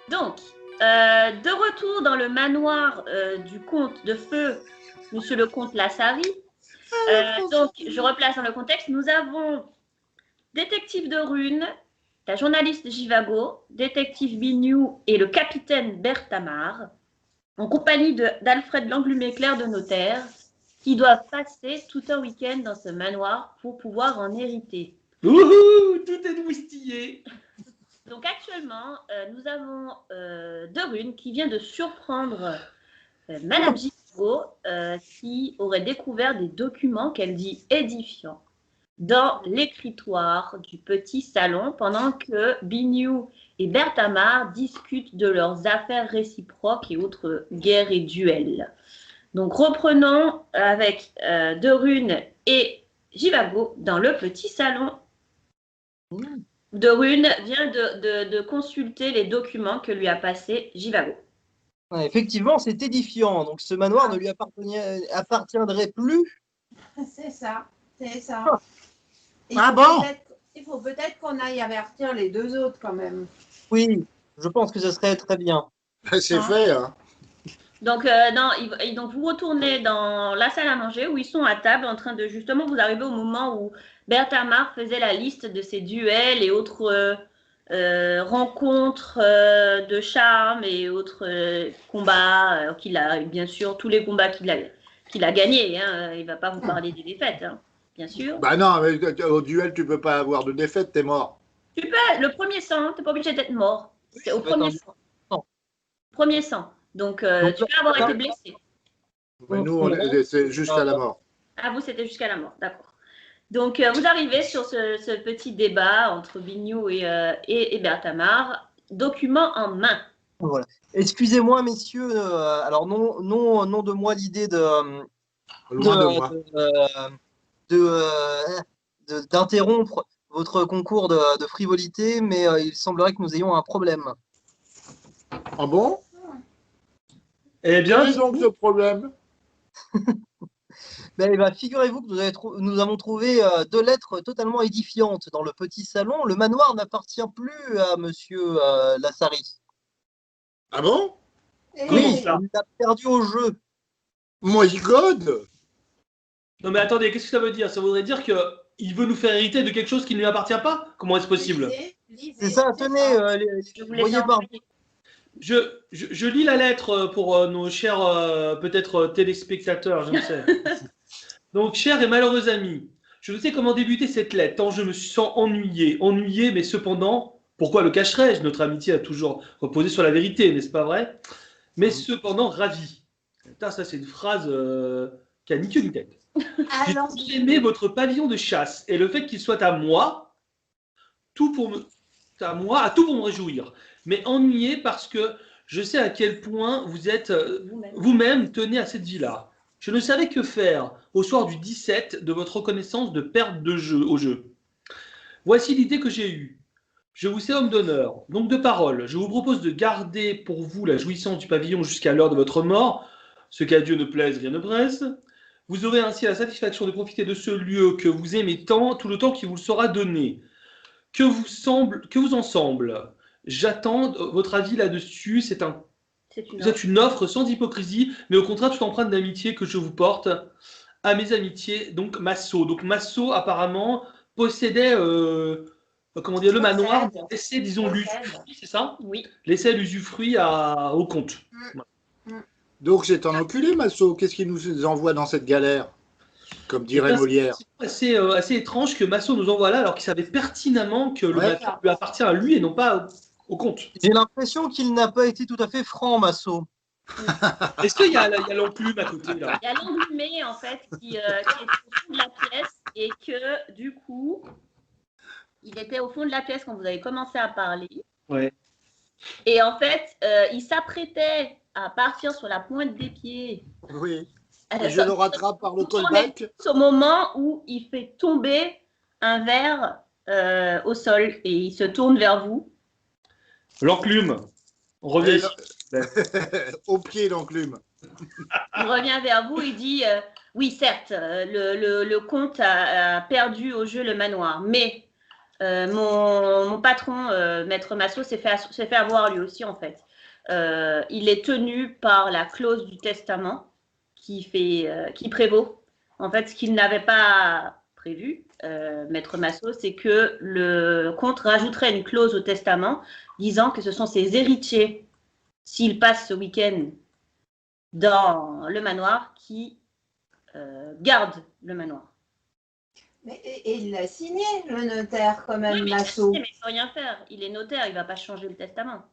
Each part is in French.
Donc, de retour dans le manoir du comte de feu, monsieur le comte Lassari. Donc, je replace dans le contexte. Nous avons détective de Rune, la journaliste Jivago, détective Bignou et le capitaine Berthamar, en compagnie d'Alfred Langlume-Éclair de notaire, qui doivent passer tout un week-end dans ce manoir pour pouvoir en hériter. Ouhou, tout est moustillé. Donc actuellement, nous avons de Rune qui vient de surprendre Madame Jivago, qui aurait découvert des documents qu'elle dit édifiants dans l'écritoire du petit salon pendant que Bignou et Berthamar discutent de leurs affaires réciproques et autres guerres et duels. Donc reprenons avec De Rune et Jivago dans le petit salon. De Rune vient de consulter les documents que lui a passés Jivago. Ouais, effectivement, c'est édifiant. Donc ce manoir ne lui appartiendrait plus. C'est ça, c'est ça. Il faut peut-être qu'on aille avertir les deux autres quand même. Oui, je pense que ce serait très bien. C'est fait, hein. Donc, donc, vous retournez dans la salle à manger où ils sont à table en train de justement, vous arrivez au moment où Berthamar faisait la liste de ses duels et autres rencontres de charme et autres combats qu'il a, bien sûr, tous les combats qu'il a gagnés. Hein, il ne va pas vous parler des défaites, hein, bien sûr. Bah non, mais au duel, tu peux pas avoir de défaite, t'es mort. Tu peux, le premier sang, tu n'es pas obligé d'être mort. C'est au premier sang. Premier sang. Donc, tu peux avoir été blessé. Mais nous, c'est jusqu'à la mort. Ah, vous, c'était jusqu'à la mort, d'accord. Donc, vous arrivez sur ce petit débat entre Bignou et Berthamar, document en main. Voilà. Excusez-moi, messieurs, alors non de moi l'idée d'interrompre votre concours de frivolité, mais il semblerait que nous ayons un problème. Ah bon? Eh bien, quel est donc ce problème? Figurez-vous que nous avons trouvé 2 lettres totalement édifiantes dans le petit salon. Le manoir n'appartient plus à monsieur Lassari. Ah bon? Oui, il l'a perdu au jeu. My God! Non mais attendez, qu'est-ce que ça veut dire? Ça voudrait dire qu'il veut nous faire hériter de quelque chose qui ne lui appartient pas? Comment est-ce possible? C'est ça, tenez, voyez par vous. Je lis la lettre pour nos chers peut-être téléspectateurs, je ne sais. Donc, cher et malheureux ami, je ne sais comment débuter cette lettre, tant je me sens ennuyé, mais cependant, pourquoi le cacherais-je? Notre amitié a toujours reposé sur la vérité, n'est-ce pas vrai? Mais cependant, ravi. Putain, ça c'est une phrase qui a ni queue ni tête. J'ai aimé votre pavillon de chasse et le fait qu'il soit à moi, à tout pour me réjouir. Mais ennuyé parce que je sais à quel point vous êtes vous-même tenez à cette vie-là. Je ne savais que faire au soir du 17 de votre reconnaissance de perte au jeu. Voici l'idée que j'ai eue. Je vous sais homme d'honneur, donc de parole. Je vous propose de garder pour vous la jouissance du pavillon jusqu'à l'heure de votre mort. Ce qu'à Dieu ne plaise, rien ne presse. Vous aurez ainsi la satisfaction de profiter de ce lieu que vous aimez tant, tout le temps qu'il vous sera donné. Que vous en semble? J'attends votre avis là-dessus. Vous êtes une offre sans hypocrisie, mais au contraire toute empreinte d'amitié que je vous porte à mes amitiés. Donc Massot. Donc Massot apparemment possédait le manoir, laissait disons l'usufruit, c'est ça? Oui. Laissait l'usufruit au comte. Donc c'est un enculé, Massot. Qu'est-ce qu'il nous envoie dans cette galère? Comme dirait Molière. C'est assez étrange que Massot nous envoie là alors qu'il savait pertinemment que le manoir lui appartient à lui et non pas au comte. J'ai l'impression qu'il n'a pas été tout à fait franc, Massot. Est-ce qu'il y a l'enclume à côté là? Il y a l'englumé en fait qui est au fond de la pièce et que du coup, il était au fond de la pièce quand vous avez commencé à parler. Ouais. Et en fait, il s'apprêtait à partir sur la pointe des pieds. Oui. Je le rattrape par le callback. Au moment où il fait tomber un verre au sol et il se tourne vers vous. L'enclume. On revient au pied, l'enclume. Il revient vers vous et dit oui, certes, le comte a perdu au jeu le manoir, mais Mon patron, Maître Massot, s'est fait avoir lui aussi, en fait. Il est tenu par la clause du testament qui prévaut. En fait, ce qu'il n'avait pas prévu, Maître Massot, c'est que le comte rajouterait une clause au testament disant que ce sont ses héritiers, s'ils passent ce week-end dans le manoir, qui gardent le manoir. Et il l'a signé, le notaire, quand même, Oui, mais Massot. il ne peut rien faire. Il est notaire, il ne va pas changer le testament.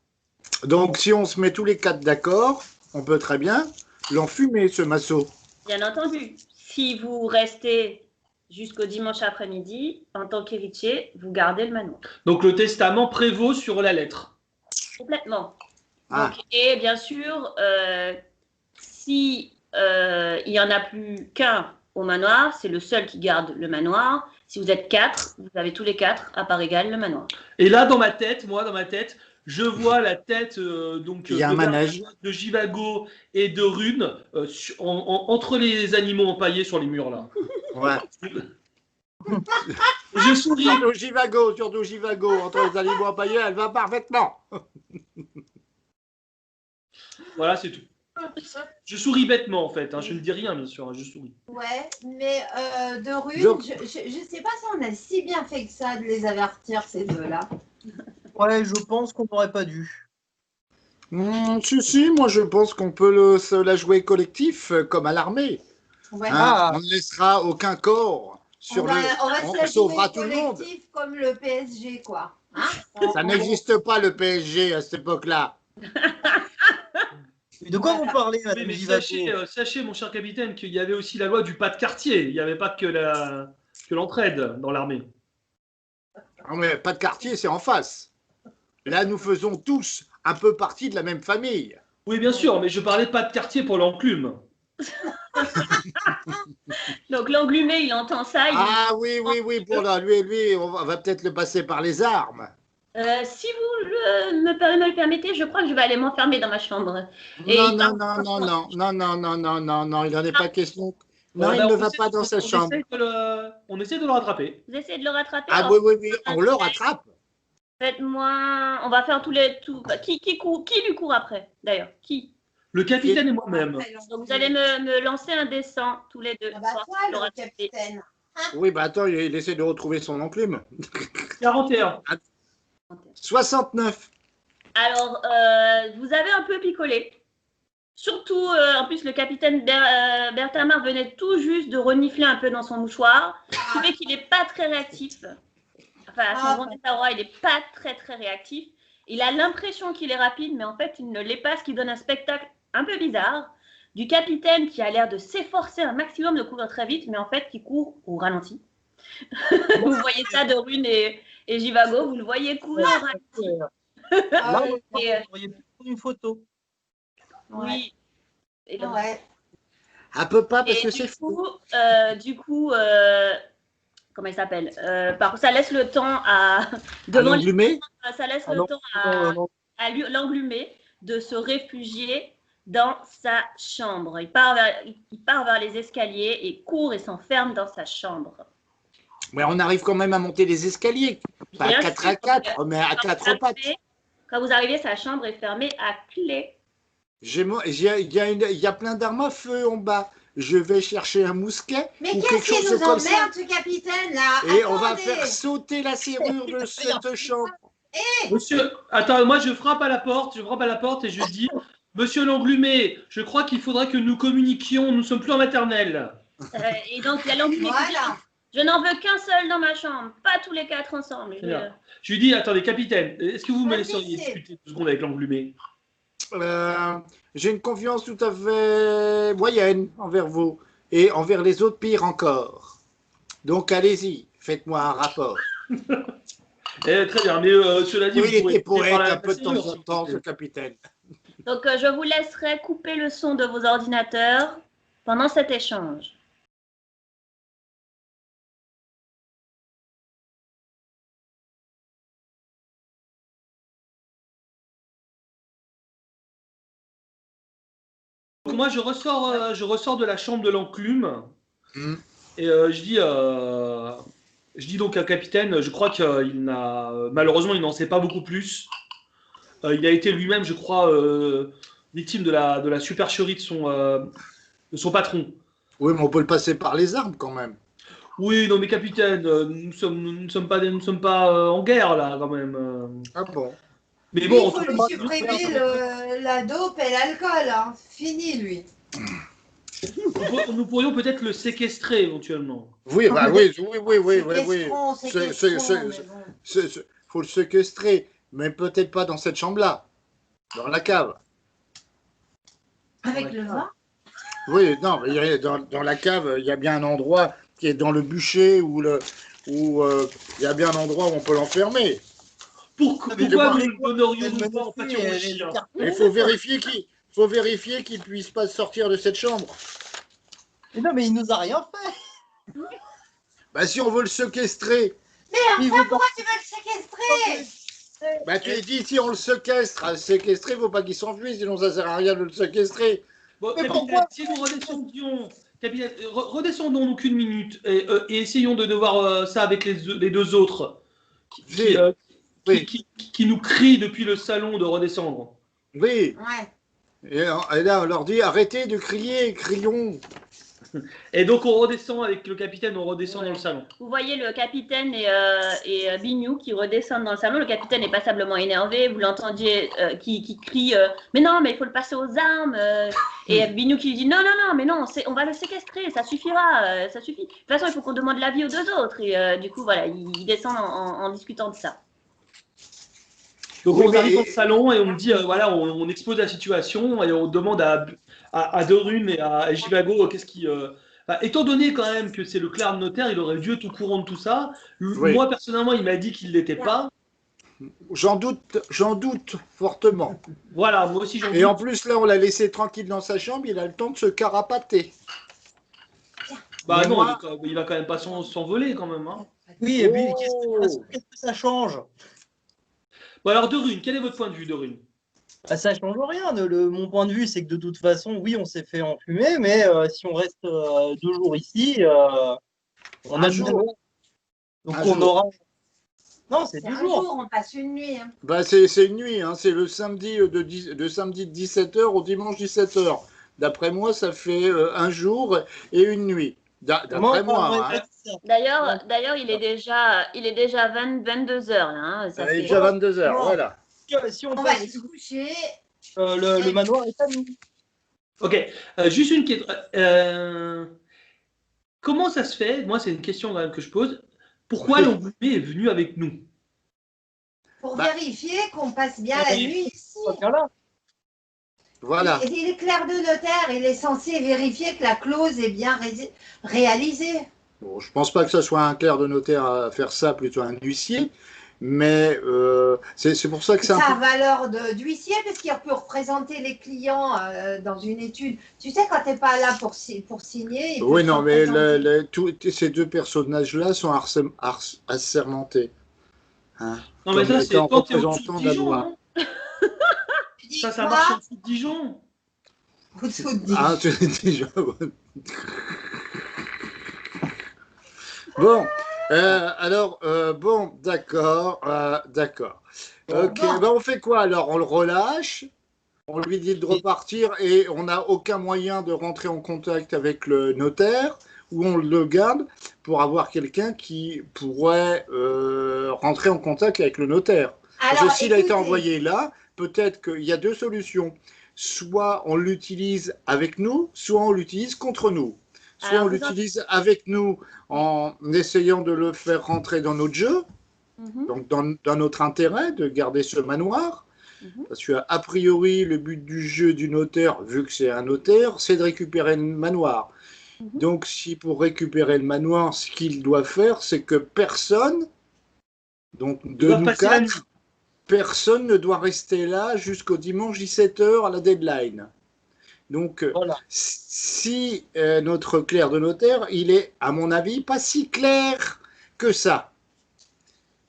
Donc, si on se met tous les 4 d'accord, on peut très bien l'enfumer, ce Massot. Bien entendu, si vous restez jusqu'au dimanche après-midi, en tant qu'héritier, vous gardez le manoir. Donc le testament prévaut sur la lettre. Complètement. Ah. Donc, et bien sûr, si il n'y en a plus qu'un au manoir, c'est le seul qui garde le manoir. Si vous êtes 4, vous avez tous les 4 à part égale le manoir. Et là, dans ma tête, je vois la tête Il y a un manège. de Jivago et de Rune entre les animaux empaillés sur les murs là. Ouais. Je souris. Surtout Jivago, entre les animaux empaillés, elle va parfaitement. Voilà, c'est tout. Je souris bêtement en fait, je ne dis rien bien sûr, je souris. Ouais, mais de Rune, je sais pas si on a si bien fait que ça de les avertir, ces deux-là. Ouais, je pense qu'on n'aurait pas dû. Si, moi je pense qu'on peut se la jouer collectif, comme à l'armée. Ouais. On ne laissera aucun corps sur on va se on la sauvera jouer tout le monde. collectif comme le PSG, quoi. Hein Ça n'existe pas le PSG à cette époque-là. De quoi vous parlez, Oui, Madame mais Jivago? sachez, mon cher capitaine, qu'il y avait aussi la loi du pas de quartier. Il n'y avait pas que l'entraide dans l'armée. Non, mais pas de quartier, c'est en face. Là, nous faisons tous un peu partie de la même famille. Oui, bien sûr, mais je parlais pas de quartier pour l'enclume. Donc l'englumé, il entend ça. Ah oui, pour là, lui, on va peut-être le passer par les armes. Si vous me le permettez, je crois que je vais aller m'enfermer dans ma chambre. Et Non, il n'en est pas question. Non, il ne va pas dans sa chambre. On essaie de le rattraper. Vous essayez de le rattraper? Ah oui, on le rattrape. Faites-moi. On va faire tous les. Qui lui court après, d'ailleurs? Qui? Le capitaine et moi-même. Donc vous allez me lancer un dessin tous les deux. Ah bah Voir toi, si je le le rattrape. capitaine. Oui, bah attends, il essaie de retrouver son enclume. 41. 69. Alors, vous avez un peu picolé. Surtout, en plus, le capitaine Berthamar venait tout juste de renifler un peu dans son mouchoir. Ce qui fait qu'il n'est pas très réactif. Enfin, à son grand désarroi, il n'est pas très, très réactif. Il a l'impression qu'il est rapide, mais en fait, il ne l'est pas, ce qui donne un spectacle un peu bizarre. Du capitaine qui a l'air de s'efforcer un maximum de courir très vite, mais en fait, qui court au ralenti. Vous voyez ça de Rune et Jivago, vous le voyez courir au ralenti. Là, Et, vous auriez pu prendre une photo. oui. Et donc, Un peu pas parce et que c'est fou. du coup, comment il s'appelle? Ça laisse le temps à l'englumé. ça laisse Ah le non, temps non. à l'englumé de se réfugier dans sa chambre. Il part vers les escaliers et court et s'enferme dans sa chambre. Mais on arrive quand même à monter les escaliers. Pas à 4 à 4, mais à 4 pattes. Quand vous arrivez, sa chambre est fermée à clé. Il y a plein d'armes à feu en bas. Je vais chercher un mousquet Mais ou qu'est-ce quelque chose qui nous comme ça. emmerde, ce capitaine, là? Et on va Attendez. faire sauter la serrure de cette chambre. Monsieur, attends, moi je frappe à la porte et je dis, Monsieur l'englumé, je crois qu'il faudrait que nous communiquions, nous ne sommes plus en maternelle. Et donc, il y a l'englumé qui dit, Voilà. je n'en veux qu'un seul dans ma chambre, pas tous les 4 ensemble. Je lui dis, attendez, capitaine, est-ce que vous me Vas-y, laisseriez c'est. discuter 2 secondes avec l'englumé? J'ai une confiance tout à fait moyenne envers vous et envers les autres pire encore. Donc allez-y, faites-moi un rapport. Très bien, mais cela dit, Oui, il vous pouvez était poète parler à un peu de temps serrure, en s'il vous temps, plaît. ce capitaine. Donc, je vous laisserai couper le son de vos ordinateurs pendant cet échange. Donc, moi, je ressors de la chambre de l'enclume Hmm. et je dis, Je dis donc à capitaine, je crois qu'il n'a malheureusement il n'en sait pas beaucoup plus. Il a été lui-même, je crois, victime de la supercherie de son patron. Oui, mais on peut le passer par les armes quand même. Oui, non mais capitaine, nous ne sommes pas en guerre là quand même. Ah bon? Mais Lui, bon, il faut lui supprimer la dope et l'alcool. Hein. Fini, lui. nous pourrions peut-être le séquestrer éventuellement. Oui, bah oui. Séquestrons, mais bon. Faut le séquestrer, mais peut-être pas dans cette chambre-là, dans la cave. Avec le vin. Oui, non, mais dans la cave, il y a bien un endroit qui est dans le bûcher où il y a bien un endroit où on peut l'enfermer. Pourquoi nous ne donnerions-nous pas en pâture aux chiens? Il faut vérifier qu'il puisse pas sortir de cette chambre. Mais non, mais il nous a rien fait. Bah si on veut le séquestrer, Mais enfin, pourquoi tu veux le séquestrer? bah tu as dit si on le séquestre, à le séquestrer, faut pas qu'il s'enfuit, sinon ça sert à rien de le séquestrer. Bon, Mais capitaine, pourquoi si nous redescendions, capitaine, redescendons qu'une minute et essayons de voir ça avec les deux autres qui nous crient depuis le salon de redescendre. Oui. Ouais. Et là, on leur dit arrêtez de crier, crions. Et donc on redescend avec le capitaine, on redescend dans le salon. Vous voyez le capitaine et Bignou qui redescendent dans le salon. Le capitaine est passablement énervé. Vous l'entendiez qui crie mais non, mais il faut le passer aux armes. Et Bignou qui lui dit non, mais non, on va le séquestrer, ça suffira, ça suffit. De toute façon, il faut qu'on demande l'avis aux deux autres. Et du coup, voilà, ils descendent en discutant de ça. Donc on arrive dans le salon et on me dit voilà, on expose la situation et on demande à Dorune et à Jivago qu'est-ce qui. Étant donné quand même que c'est le clerc de notaire, il aurait dû être au courant de tout ça. Oui. Moi personnellement, il m'a dit qu'il ne l'était pas. J'en doute fortement. Voilà, moi aussi j'en doute. Et en plus là, on l'a laissé tranquille dans sa chambre, il a le temps de se carapater. Bah Mais non, moi- il va quand même pas s'envoler quand même. Hein. Oui, et puis Oh. qu'est-ce que ça change? Bon alors Dorune, quel est votre point de vue, Dorune? Bah, ça change rien. Mon point de vue, c'est que de toute façon, oui, on s'est fait enfumer, mais si on reste 2 jours ici, on Un a jour. Donc Un on jour. aura. Non, c'est C'est 2 un jours. jour, on passe une nuit. Hein. Bah c'est une nuit, hein. C'est le samedi de samedi de 17h au dimanche 17h. D'après moi, ça fait un jour et une nuit. D'après moi. Hein. D'ailleurs, il est déjà 22 heures. Hein, ça Il est fait... déjà 22h, Bon. voilà. Si on On va passe, aller se coucher. le manoir est à nous. Ok, juste une question. Comment ça se fait? Moi, c'est une question quand même que je pose. Pourquoi Oui. l'Angoulé est venu avec nous? Pour Bah. vérifier qu'on passe bien la Oui. nuit ici. Voilà. Voilà. Et il est clerc de notaire, il est censé vérifier que la clause est bien réalisée. Bon, je pense pas que ce soit un clerc de notaire à faire ça, plutôt un huissier. Mais c'est pour ça que c'est Ça a un peu... valeur d'huissier parce qu'il peut représenter les clients dans une étude. Tu sais, quand tu n'es pas là pour signer. il peut Oui, te non, mais représenter. tous ces deux personnages-là sont assermentés. Hein, Non, mais comme ça, c'est étant quand tu es au-dessus représentants de de la Dijon. loi. Non Tu dis ça quoi marche en dessous de Dijon. Au-dessous de Dijon. Ah, tu déjà... Bon, alors, bon, d'accord, d'accord. Ok, Bon. ben on fait quoi alors? On le relâche, on lui dit de repartir et on n'a aucun moyen de rentrer en contact avec le notaire ou on le garde pour avoir quelqu'un qui pourrait rentrer en contact avec le notaire. Parce Alors, que s'il a été écoutez, envoyé là, peut-être qu'il y a deux solutions. Soit on l'utilise avec nous, soit on l'utilise contre nous. Soit Alors, on vous l'utilise avec nous en essayant de le faire rentrer dans notre jeu, donc dans notre intérêt de garder ce manoir. Parce que a priori, le but du jeu du notaire, vu que c'est un notaire, c'est de récupérer le manoir. Donc si pour récupérer le manoir, ce qu'il doit faire, c'est que personne, donc de doit nous passer la nuit. quatre, personne ne doit rester là jusqu'au dimanche 17h à la deadline. Donc, Voilà. si notre clerc de notaire, il est, à mon avis, pas si clair que ça.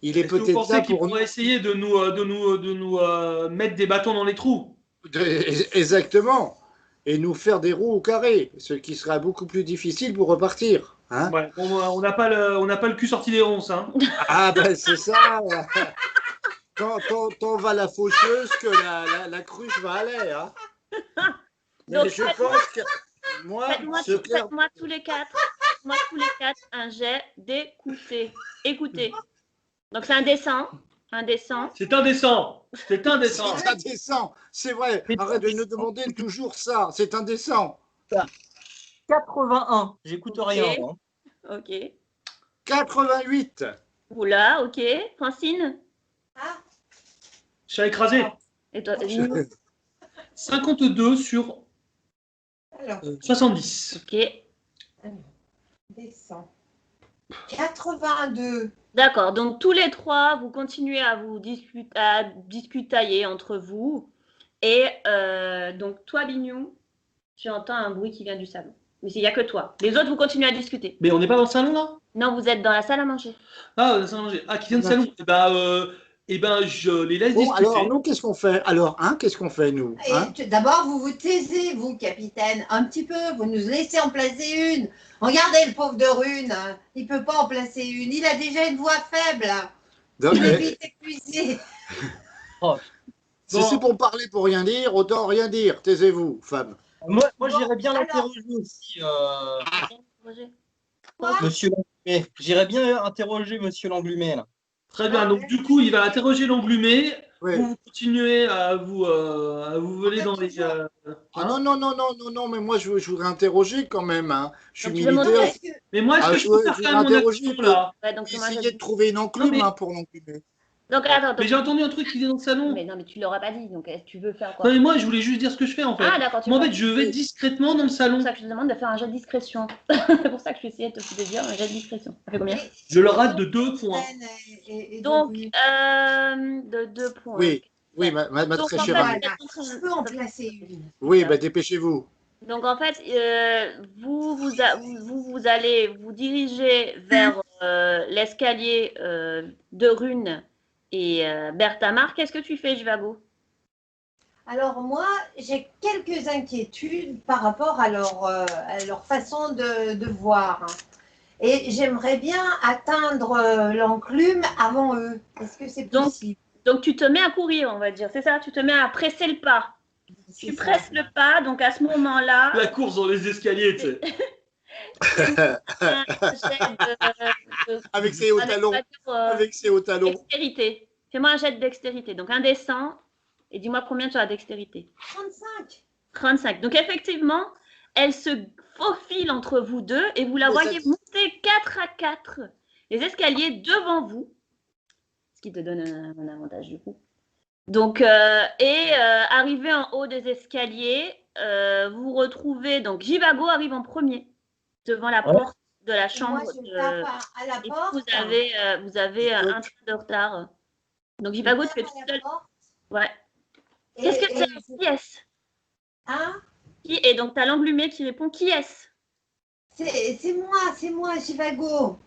Il est Est-ce que vous peut-être pensez là qu'il pour pourrait essayer de nous mettre des bâtons dans les trous? Exactement. Et nous faire des roues au carré, ce qui sera beaucoup plus difficile pour repartir. Hein? Ouais, on n'a pas le cul sorti des ronces. Hein. Ah ben c'est ça. Tant va la faucheuse que la cruche va aller. Hein. Mais Donc, je pense que moi, faites-moi tous les quatre un jet d'écouter. Écoutez. Donc, c'est indécent. Indécent. C'est indécent. C'est indécent. c'est indécent. C'est vrai. Arrête de nous demander toujours ça. C'est indécent. 81. J'écoute rien. Moi. Ok. 88. Oula, ok. Francine? Ah, Je suis écrasé. Et toi? 52 sur alors, 70. Ok. descends. 82. D'accord. Donc, tous les trois, vous continuez à vous discutailler entre vous. Et donc, toi, Bignou, tu entends un bruit qui vient du salon. Mais il n'y a que toi. Les autres, vous continuez à discuter. Mais on n'est pas dans le salon là? Non, vous êtes dans la salle à manger. Ah, dans le salon à manger. Ah, qui vient de salon? Eh ben, je les laisse Bon, discuter. alors, nous, qu'est-ce qu'on fait? Alors, qu'est-ce qu'on fait, nous? Hein? D'abord, vous vous taisez, vous, capitaine, un petit peu. Vous nous laissez en placer une. Regardez le pauvre de Rune. Il ne peut pas en placer une. Il a déjà une voix faible. Donc, Il est vite épuisé. si c'est pour parler pour rien dire, autant rien dire. Taisez-vous, femme. Moi j'irais bien l'interroger aussi, Roger. Quoi? monsieur Langlumé. J'irais bien interroger monsieur Langlumé, là. Très bien. Donc, du coup, il va interroger l'englumé. Oui. Vous continuez à vous voler dans les. Ah non, mais moi, je voudrais interroger quand même. Hein. Je suis Donc, tu demandes militaire. qu'est-ce Mais moi, est-ce que je peux faire quand même mon action là? Ouais, donc, Thomas, Essayer de trouver une enclume Non, mais- pour l'enclumer. donc, attends. Mais j'ai entendu un truc qui est dans le salon. Mais non, mais tu l'auras pas dit. Donc, tu veux faire Non, quoi? mais moi, je voulais juste dire ce que je fais en fait. Ah, d'accord. Moi, en fait, je vais discrètement dans le C'est salon. pour ça que je te demande de faire un jet de discrétion. C'est pour ça que je suis essayé de te dire un jet de discrétion. Ça fait combien? Je le rate de 2 points. Donc, de 2 points. Oui, ma Donc, très en chère fait, amie. Je peux en placer une. Oui, bah, dépêchez-vous. Donc en fait, vous allez vous diriger vers l'escalier de Rune et Berthamar. Qu'est-ce que tu fais, Jivago? Alors moi, j'ai quelques inquiétudes par rapport à leur façon de voir. Et j'aimerais bien atteindre l'enclume avant eux. Est-ce que c'est possible? Donc tu te mets à courir, on va dire, c'est ça? Tu te mets à presser le pas. Tu presses le pas, donc à ce moment-là... La course dans les escaliers, tu sais. Avec ses hauts talons. Avec ses hauts talons. Dextérité. Fais-moi un jet de dextérité. Donc un descend. Et dis-moi combien tu as de dextérité. 35. 35. Donc effectivement, elle se faufile entre vous deux et vous la voyez monter 4 à 4 les escaliers devant vous. Ce qui te donne un avantage du coup. Donc, arrivé en haut des escaliers, vous retrouvez, donc Jivago arrive en premier, devant la porte de la chambre. Moi, je tape à la porte. Vous avez un train de retard. Donc, Jivago, tu es tout seul. Ouais. Qu'est-ce que c'est? Qui est-ce? Hein? Et donc, tu as l'englumé qui répond, qui est-ce? C'est moi, Jivago.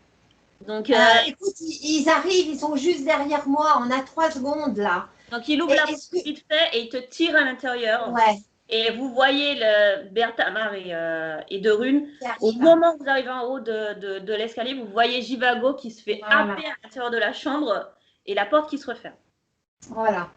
Donc, écoute, ils arrivent, ils sont juste derrière moi. On a 3 secondes là. Donc, il ouvre la porte vite fait et il te tire à l'intérieur. Ouais. Et vous voyez le Berthamar et de Rune. Au moment où vous arrivez en haut de l'escalier, vous voyez Jivago qui se fait happer à l'intérieur de la chambre et la porte qui se referme. Voilà.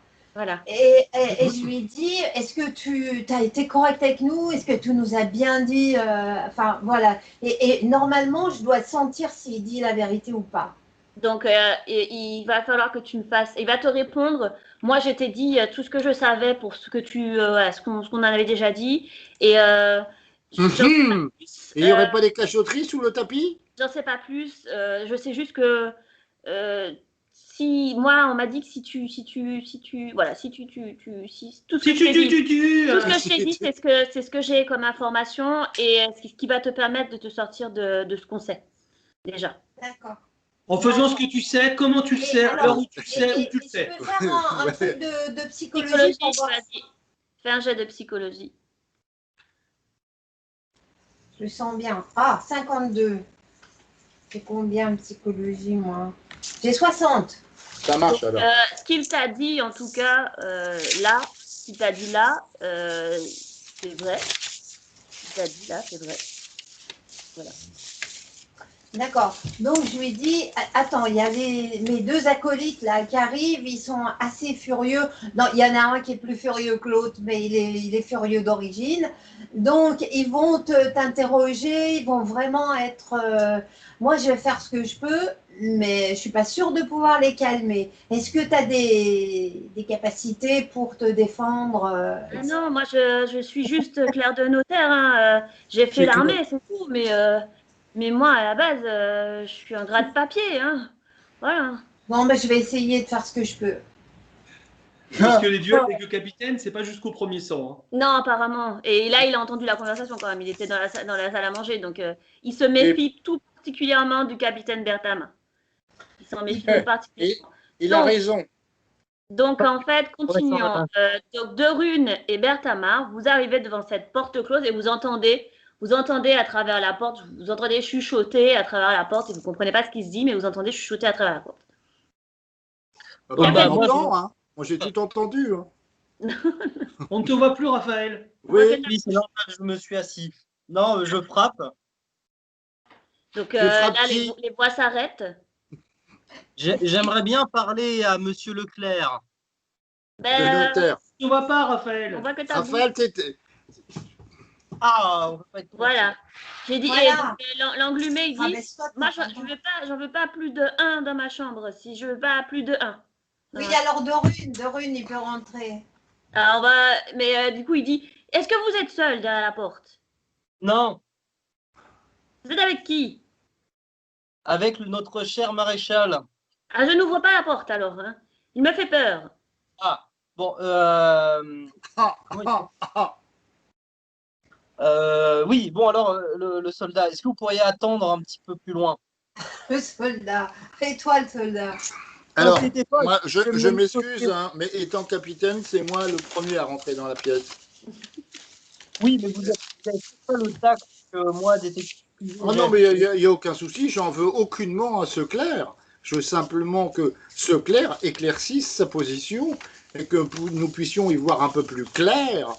Et je lui dis, est-ce que tu as été correct avec nous? Est-ce que tu nous as bien dit? Enfin, voilà. Et normalement, je dois sentir s'il dit la vérité ou pas. Donc, il va falloir que tu me fasses. Il va te répondre. Moi, je t'ai dit tout ce que je savais pour ce que ce qu'on en avait déjà dit. Et il n'y aurait pas des cachotteries sous le tapis? J'en sais pas plus. Je sais juste que moi, on m'a dit que tout ce que je t'ai dit, c'est ce que j'ai comme information et ce qui va te permettre de te sortir de ce qu'on sait déjà. D'accord. En faisant ce que tu sais, comment tu le sais, l'heure où tu le sais, où tu le sais. Je peux faire un truc de psychologie pour voir. Fais un jet de psychologie. Je le sens bien. Ah, 52. C'est combien en psychologie, moi? J'ai 60. Ça marche alors. Ce qu'il t'a dit, en tout cas, là, c'est vrai. Ce qu'il t'a dit là, c'est vrai. Voilà. D'accord. Donc je lui dis, attends, il y a mes deux acolytes là qui arrivent, ils sont assez furieux. Non, il y en a un qui est plus furieux que l'autre, mais il est furieux d'origine. Donc ils vont t'interroger, ils vont vraiment être. Moi, je vais faire ce que je peux, mais je suis pas sûre de pouvoir les calmer. Est-ce que tu as des capacités pour te défendre Ah non, moi je suis juste clerc de notaire. Hein. J'ai fait C'est l'armée, c'est tout. Mais moi, à la base, je suis un gras de papier. Hein. Voilà. Bon, ben, je vais essayer de faire ce que je peux. Parce que les duels avec le capitaine, c'est pas jusqu'au premier sang. Hein. Non, apparemment. Et là, il a entendu la conversation quand même. Il était dans la salle à manger. Donc, il se méfie tout particulièrement du capitaine Bertham. Il s'en méfie tout particulièrement. Il a raison. Donc, en fait, continuons. Donc, De Rune et Berthamar, vous arrivez devant cette porte close et vous entendez à travers la porte, vous entendez chuchoter à travers la porte et vous ne comprenez pas ce qui se dit, mais vous entendez chuchoter à travers la porte. Moi, j'ai tout entendu. Hein. On ne te voit plus, Raphaël. Oui, c'est normal, je me suis assis. Non, je frappe. Donc là, les voix s'arrêtent. J'aimerais bien parler à Monsieur Leclerc. Le notaire. On ne voit pas, Raphaël. On voit que Raphaël, t'étais. Ah, on va pas être voilà. J'ai dit, Voilà. l'englumé, il dit, Rabaisse-toi, moi, j'en veux pas plus de 1 dans ma chambre. Si je veux pas plus de 1. Oui, alors de Rune, il peut rentrer. Alors, mais du coup, il dit, est-ce que vous êtes seul derrière la porte? Non, Vous êtes avec qui? avec notre cher maréchal. Ah, je n'ouvre pas la porte alors. Hein. Il me fait peur. Ah, bon, oui, bon, alors, le soldat, est-ce que vous pourriez attendre un petit peu plus loin? Le soldat. Fais-toi le soldat. Alors, Pas, moi, je m'excuse, hein, mais étant capitaine, c'est moi le premier à rentrer dans la pièce. Oui, mais vous n'avez pas le tact que moi, détective. Oh non, mais il n'y a aucun souci, j'en veux aucunement à ce clerc. Je veux simplement que ce clerc éclaircisse sa position et que nous puissions y voir un peu plus clair.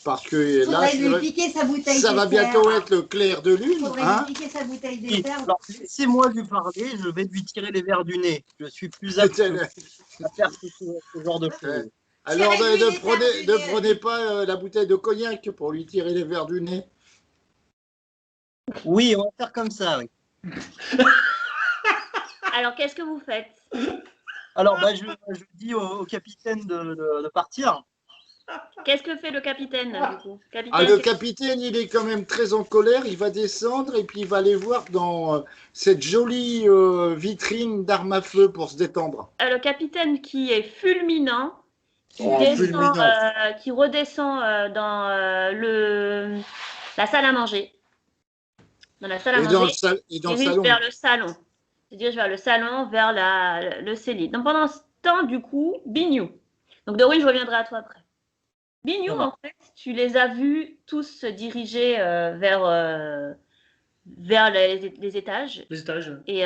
Parce que là, lui piquer sa bouteille ça va bientôt être le clair de lune. Faudrait Hein, lui piquer sa bouteille d'éther. Alors, laissez-moi lui parler, je vais lui tirer les verres du nez. Je suis plus apte à faire ce genre de choses. alors, ne prenez pas la bouteille de cognac pour lui tirer les verres du nez. Oui, on va faire comme ça. Oui. Alors, qu'est-ce que vous faites? Alors, je dis au capitaine de partir. Qu'est-ce que fait le capitaine, du coup? Le capitaine, il est quand même très en colère. Il va descendre et puis il va aller voir dans cette jolie vitrine d'armes à feu pour se détendre. Le capitaine qui est fulminant, qui redescend dans la salle à manger. Dans la salle à manger. Il dirige vers le salon. Il dirige vers le salon, vers le cellule. Donc pendant ce temps, du coup, Bignou. Donc de oui, je reviendrai à toi après. Bignou, en fait, tu les as vus tous se diriger vers les étages. Les étages. Et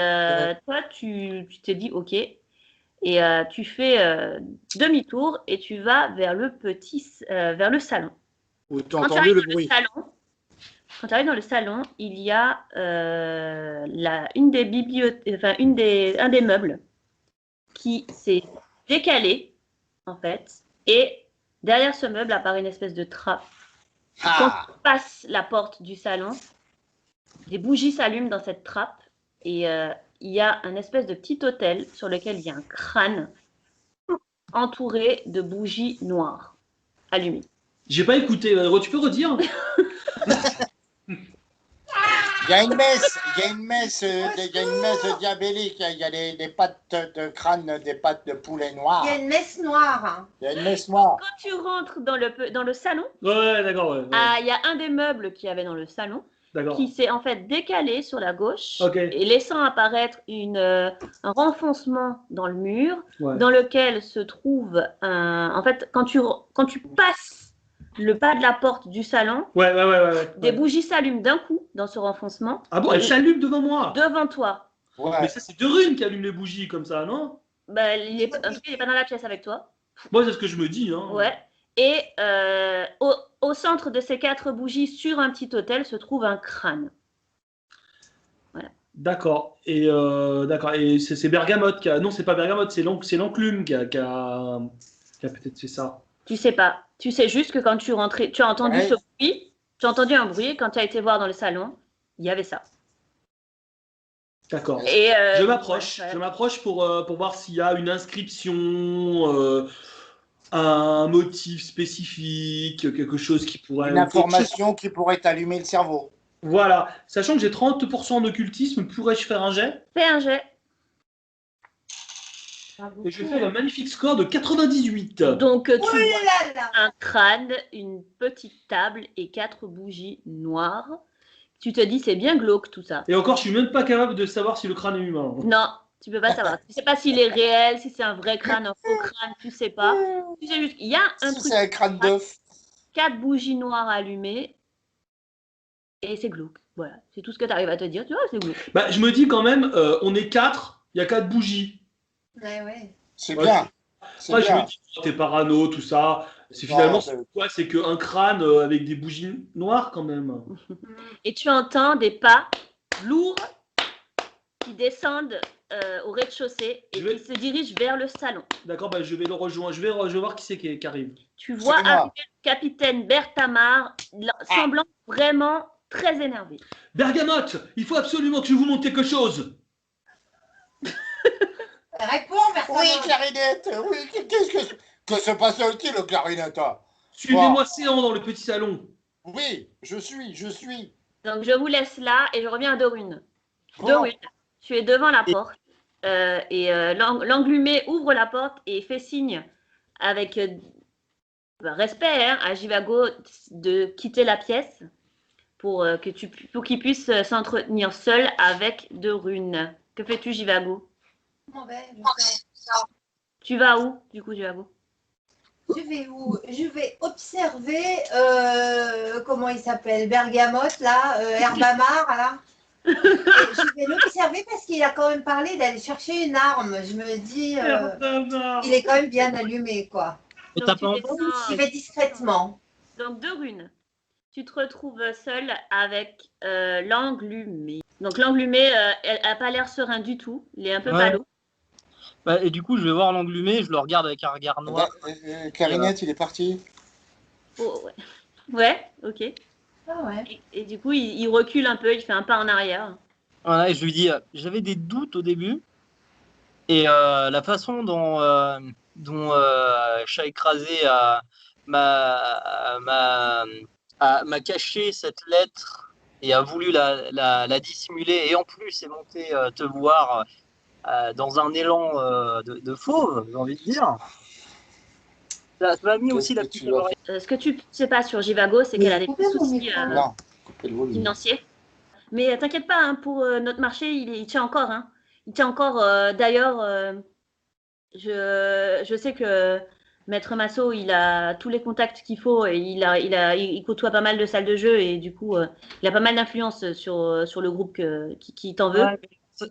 toi, tu t'es dit OK. Et tu fais demi-tour et tu vas vers vers le salon. Où tu as entendu le bruit. Quand tu arrives dans le salon, il y a un des meubles qui s'est décalé, en fait, et derrière ce meuble apparaît une espèce de trappe. Quand tu passes la porte du salon, des bougies s'allument dans cette trappe et il y a un espèce de petit autel sur lequel il y a un crâne entouré de bougies noires allumées. J'ai pas écouté. Tu peux redire? Il y a une messe diabolique. Il y a des pattes de crâne, des pattes de poulet noir. Il y a une messe noire. Il y a une messe noire. Quand tu rentres dans le salon, Ouais, d'accord. Ouais. il y a un des meubles qu'il y avait dans le salon qui s'est en fait décalé sur la gauche et laissant apparaître un renfoncement dans le mur dans lequel se trouve en fait, quand tu passes le pas de la porte du salon, des bougies s'allument d'un coup dans ce renfoncement. Ah bon, elles s'allument devant moi? Devant toi. Ouais. Mais ça, c'est De Rune qui allume les bougies comme ça, non? En tout cas, il n'est pas dans la pièce avec toi. Moi, c'est ce que je me dis. Hein. Ouais. Et au centre de ces 4 bougies, sur un petit autel, se trouve un crâne. Voilà. D'accord. D'accord. Et c'est Bergamote qui a. Non, c'est pas Bergamote, c'est l'enclume qui a peut-être fait ça. Tu sais pas. Tu sais juste que quand tu rentrais, tu as entendu Ouais. ce bruit, tu as entendu un bruit, et quand tu as été voir dans le salon, il y avait ça. D'accord. Et Je m'approche. ouais. Je m'approche pour voir s'il y a une inscription, un motif spécifique, quelque chose qui pourrait. Une information qui pourrait t'allumer le cerveau. Voilà. Sachant que j'ai 30% en occultisme, pourrais-je faire un jet? Fais un jet. Et je fais un magnifique score de 98. Donc, tu Oh vois là là. un crâne, une petite table et 4 bougies noires. Tu te dis, c'est bien glauque tout ça. Et encore, je suis même pas capable de savoir si le crâne est humain. Non, tu peux pas savoir. Tu sais pas s'il est réel, si c'est un vrai crâne, un faux crâne, tu sais pas. Tu sais juste, il y a un Si truc, c'est un crâne d'œuf. 4 bougies noires allumées et c'est glauque. Voilà, c'est tout ce que tu arrives à te dire. Tu vois, c'est glauque. Bah, je me dis quand même, on est 4, il y a 4 bougies. Ouais. C'est Ouais, bien. C'est Moi, je me bien. dis, t'es parano, tout ça. C'est Non, finalement, c'est- c'est quoi? C'est qu'un crâne avec des bougies noires quand même. Et tu entends des pas lourds qui descendent au rez-de-chaussée et Je vais- qui se dirigent vers le salon. D'accord, bah, je vais le rejoindre. Je vais voir qui c'est qui arrive. Tu vois moi. arriver le capitaine Berthamar, semblant vraiment très énervé. Bergamote, il faut absolument que je vous montre quelque chose. Réponds, Bertrand. Oui, clarinette. Oui, que se passe-t-il, clarinette? Suivez-moi séant dans le petit salon. Oui, je suis. Donc je vous laisse là et je reviens à Dorune. Bon. Dorune, tu es devant la porte et l'englumé ouvre la porte et fait signe avec respect à Jivago de quitter la pièce pour qu'il puisse s'entretenir seul avec Dorune. Que fais-tu, Jivago? Tu vas où, du coup, Jivago? Je vais où? Je vais observer, comment il s'appelle, Bergamote, là, Herbamar, là. Et je vais l'observer parce qu'il a quand même parlé d'aller chercher une arme. Je me dis, il est quand même bien allumé, quoi. Donc, t'as tu pas descends, J'y vais discrètement. donc Dorune, tu te retrouves seule avec l'englumé. Donc l'englumé, elle n'a pas l'air serein du tout. Il est un peu Ouais. palo. Bah, et du coup, je vais voir l'englumé, je le regarde avec un regard noir. Clarinette, il est parti. Oh, ouais. Ouais, ok. Ah ouais. Et du coup, il recule un peu, il fait un pas en arrière. Voilà, et je lui dis, j'avais des doutes au début, et la façon dont Chat écrasé m'a caché cette lettre et a voulu la dissimuler, et en plus est monté te voir dans un élan de fauve, j'ai envie de dire. Ça m'a mis aussi la Qu'est-ce que petite tu vas oreille. Ce que tu sais pas sur Jivago, c'est qu'elle a des Coupez mon soucis micro. Non, coupez le volume. financiers. Mais t'inquiète pas, hein, pour notre marché, il tient encore. Hein. Il tient encore. D'ailleurs, je sais que Maître Massot, il a tous les contacts qu'il faut et il côtoie pas mal de salles de jeu et du coup, il a pas mal d'influence sur le groupe qui t'en veut. Ouais,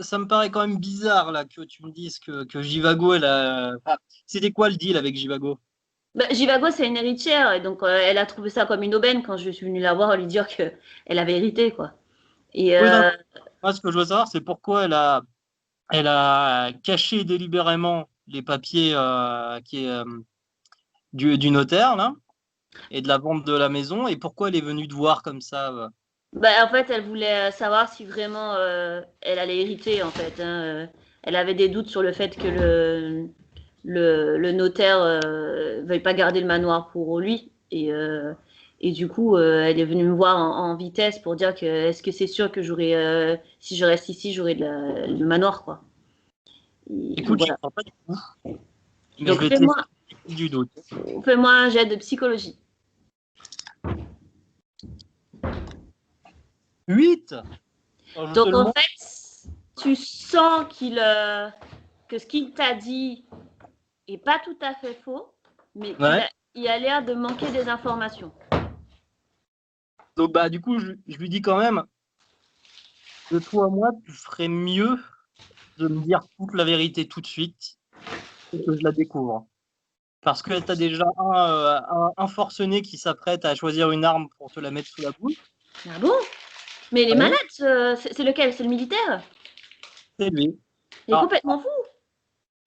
ça me paraît quand même bizarre là que tu me dises que Jivago, elle a. Ah, c'était quoi le deal avec Jivago? Bah, Jivago, c'est une héritière et donc elle a trouvé ça comme une aubaine quand je suis venue la voir lui dire qu'elle avait hérité, quoi. Et Oui, non, moi, ce que je veux savoir, c'est pourquoi elle a caché délibérément les papiers du notaire là, et de la vente de la maison, et pourquoi elle est venue te voir comme ça. bah, en fait, elle voulait savoir si vraiment elle allait hériter, en fait. Hein. Elle avait des doutes sur le fait que le notaire veuille pas garder le manoir pour lui. Et du coup, elle est venue me voir en vitesse pour dire que est-ce que c'est sûr que j'aurai, si je reste ici, j'aurai le manoir, quoi. Et Écoute, voilà. je crois pas du tout. Mais Donc je vais te fais-moi laisser du doute. un jet de psychologie. 8. Donc en fait, tu sens que ce qu'il t'a dit est pas tout à fait faux, mais il a l'air de manquer des informations. Donc bah du coup, je lui dis quand même, de toi à moi, tu ferais mieux de me dire toute la vérité tout de suite et que je la découvre. Parce que tu as déjà un forcené qui s'apprête à choisir une arme pour te la mettre sous la bouche. Ah bon? Mais les Ouais. manettes, c'est lequel? C'est le militaire? C'est lui. Il est Ah. complètement fou.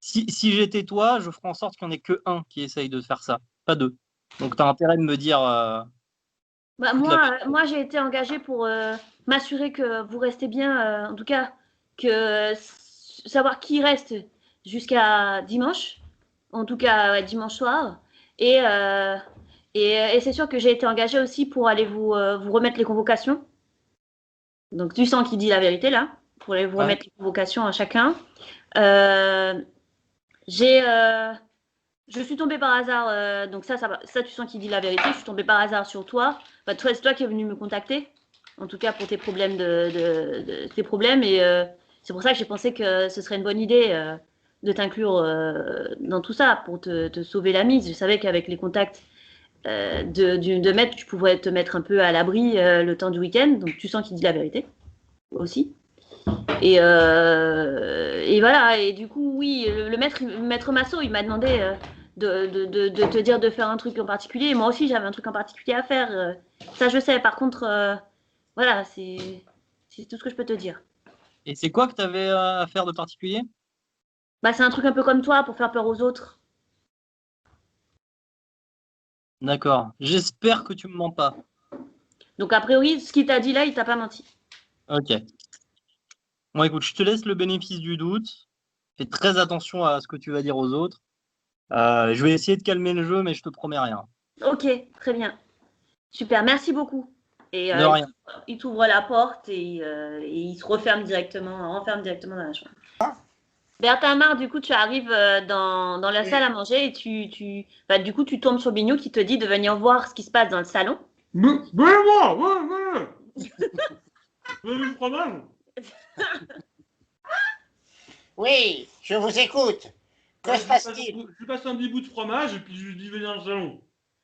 Si j'étais toi, je ferais en sorte qu'il n'y en ait que un qui essaye de faire ça, pas deux. Donc tu as intérêt de me dire. Bah, toute la- moi j'ai été engagée pour m'assurer que vous restez bien, en tout cas, que savoir qui reste jusqu'à dimanche, en tout cas ouais, dimanche soir. Et, et c'est sûr que j'ai été engagée aussi pour aller vous remettre les convocations. Donc tu sens qui dit la vérité là, pour aller vous Ouais. remettre les convocations à chacun. Euh, je suis tombée par hasard, donc ça tu sens qu'il dit la vérité. Je suis tombée par hasard sur toi. Bah, c'est toi qui es venu me contacter, en tout cas pour tes problèmes tes problèmes. Et c'est pour ça que j'ai pensé que ce serait une bonne idée de t'inclure dans tout ça pour te sauver la mise. Je savais qu'avec les contacts de maître, tu pouvais te mettre un peu à l'abri le temps du week-end. Donc tu sens qu'il dit la vérité aussi. Et voilà, et du coup, oui, le maître Massot, il m'a demandé de te dire de faire un truc en particulier. Et moi aussi, j'avais un truc en particulier à faire. Ça, je sais. Par contre, voilà, c'est tout ce que je peux te dire. Et c'est quoi que tu avais à faire de particulier? Bah, c'est un truc un peu comme toi pour faire peur aux autres. D'accord. J'espère que tu me mens pas. Donc, a priori, ce qu'il t'a dit là, il t'a pas menti. Ok. Bon, écoute, je te laisse le bénéfice du doute. Fais très attention à ce que tu vas dire aux autres. Je vais essayer de calmer le jeu, mais je te promets rien. Ok, très bien. Super, merci beaucoup. Et De rien. il t'ouvre la porte et il se renferme directement dans la chambre. Berthamar, du coup, tu arrives dans la salle à manger et bah, du coup, tu tombes sur Bignou qui te dit de venir voir ce qui se passe dans le salon. Mais moi, ouais. Vous avez le fromage? Oui, je vous écoute. Que se passe-t-il? Je lui passe un petit bout de fromage et puis je lui dis venir dans le salon.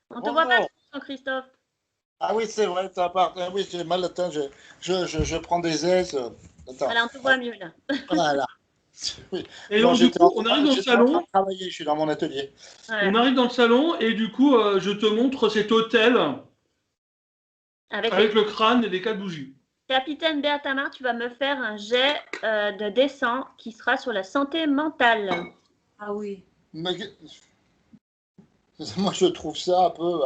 On te voit pas Bonjour. trop, Christophe. Ah oui, c'est vrai, t'as part. Ah oui, j'ai mal. Attends, je prends des aises. Attends. Voilà, on te voit mieux là. Voilà. Oui. Et Non, donc, du j'étais coup, en on train- arrive dans le j'étais en train salon. de travailler, je suis dans mon atelier. Voilà. On arrive dans le salon et du coup, je te montre cet hôtel avec le crâne et les 4 bougies. Capitaine Berthamar, tu vas me faire un jet de dessin qui sera sur la santé mentale. Ah oui. Mais- Moi, je trouve ça un peu.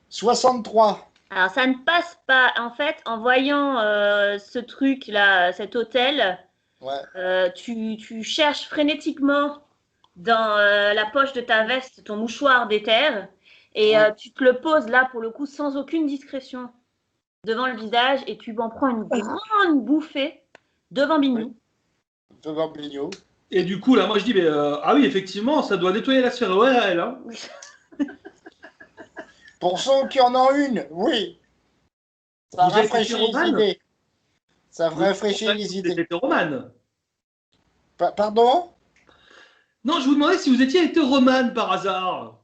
63. Alors, ça ne passe pas. En fait, en voyant ce truc-là, cet hôtel, Ouais. tu cherches frénétiquement dans la poche de ta veste ton mouchoir d'éther et Ouais. tu te le poses là, pour le coup, sans aucune discrétion devant le visage et tu en prends une grande bouffée devant Bignou. Devant Bignot. Et du coup, là, moi, je dis, mais, ah oui, effectivement, ça doit nettoyer la sphère ORL. Hein. Pour ceux qui en ont une, oui. Ça Vous avez été rafraîchit les pyromane? idées. Ça rafraîchit les Vous idées. êtes hétéromane. Pardon? Non, je vous demandais si vous étiez hétéromane par hasard.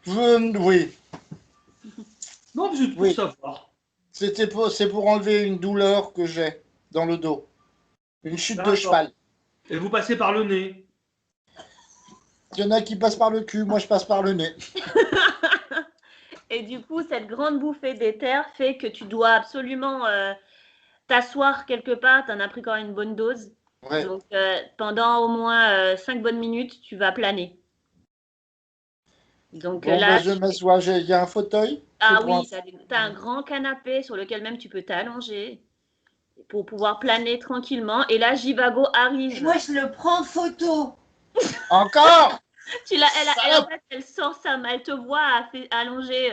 Oui. Non, juste pour Oui. savoir. C'est pour enlever une douleur que j'ai dans le dos. Une chute de D'accord. cheval. Et vous passez par le nez. Il y en a qui passent par le cul, moi je passe par le nez. Et du coup, cette grande bouffée d'éther fait que tu dois absolument t'asseoir quelque part. Tu en as pris quand même une bonne dose. Ouais. Donc, pendant au moins 5 bonnes minutes, tu vas planer. Donc Bon, là, ben, je m'assois. Il y a un fauteuil. ah C'est pour oui, tu as un grand canapé sur lequel même tu peux t'allonger pour pouvoir planer tranquillement. Et là, Jivago Et arrive. moi, je le prends en photo. Encore. En fait, elle sort sa main, elle te voit allongée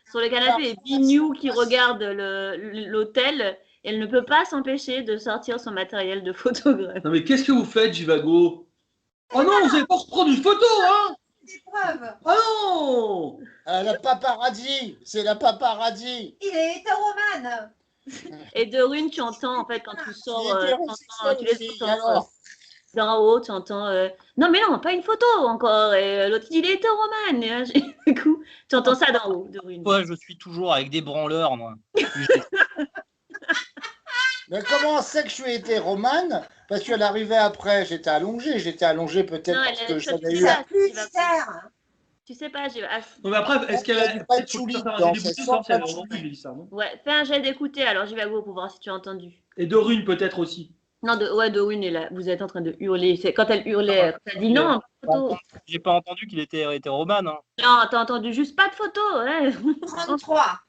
sur le canapé et Bignou qui regarde l'hôtel. Elle ne peut pas s'empêcher de sortir son matériel de photographe. Non, mais qu'est-ce que vous faites, Jivago? Oh non, vous n'allez pas reprendre une photo, hein? Des preuves. Oh non! La paparazzi. C'est la paparazzi. Il est hétéromane. Et de Rune, tu entends en fait quand tu sors, Il est hétérosexuel tu les aussi, entends alors. d'en haut, tu entends non mais non, pas une photo encore. Et l'autre il dit il est hétéromane. Et, du coup, tu entends ça d'en haut de Rune. Moi, je suis toujours avec des branleurs, moi. Mais comment on sait que je suis hétéromane? Parce qu'elle arrivait après, j'étais allongé. J'étais allongé peut-être Non, parce elle- que toi, tu j'avais dis eu ça. Plus de terre. Tu sais pas, Non, mais après, est-ce qu'elle Il y a du a. Peut-être faut patchouli faire un dedans, jet ça d'écouter, sent voir si elle a patchouli. entendu, Mélissa, non? Ouais, fais un jet d'écouter, alors j'y vais à go pour voir si tu as entendu. Et de Rune, peut-être aussi. Non, de Win est là. Vous êtes en train de hurler. C'est quand elle hurlait, quand elle dit non, photo. J'ai pas entendu qu'il était hétéromane. Hein. Non, t'as entendu juste pas de photo. Ouais. 33.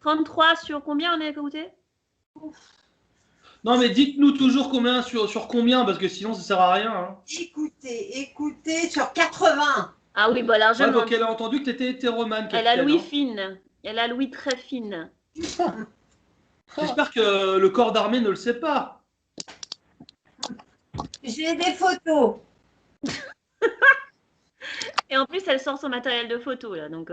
33 sur combien on est écouté? Non, mais dites-nous toujours combien sur combien, parce que sinon, ça sert à rien. Hein. Écoutez, sur 80. Ah oui, bah Ouais, largement. donc elle a entendu que tu étais hétéromane. Elle a capitaine, l'ouïe hein. fine. Elle a l'ouïe très fine. J'espère que le corps d'armée ne le sait pas. J'ai des photos. Et en plus, elle sort son matériel de photo, là. Donc,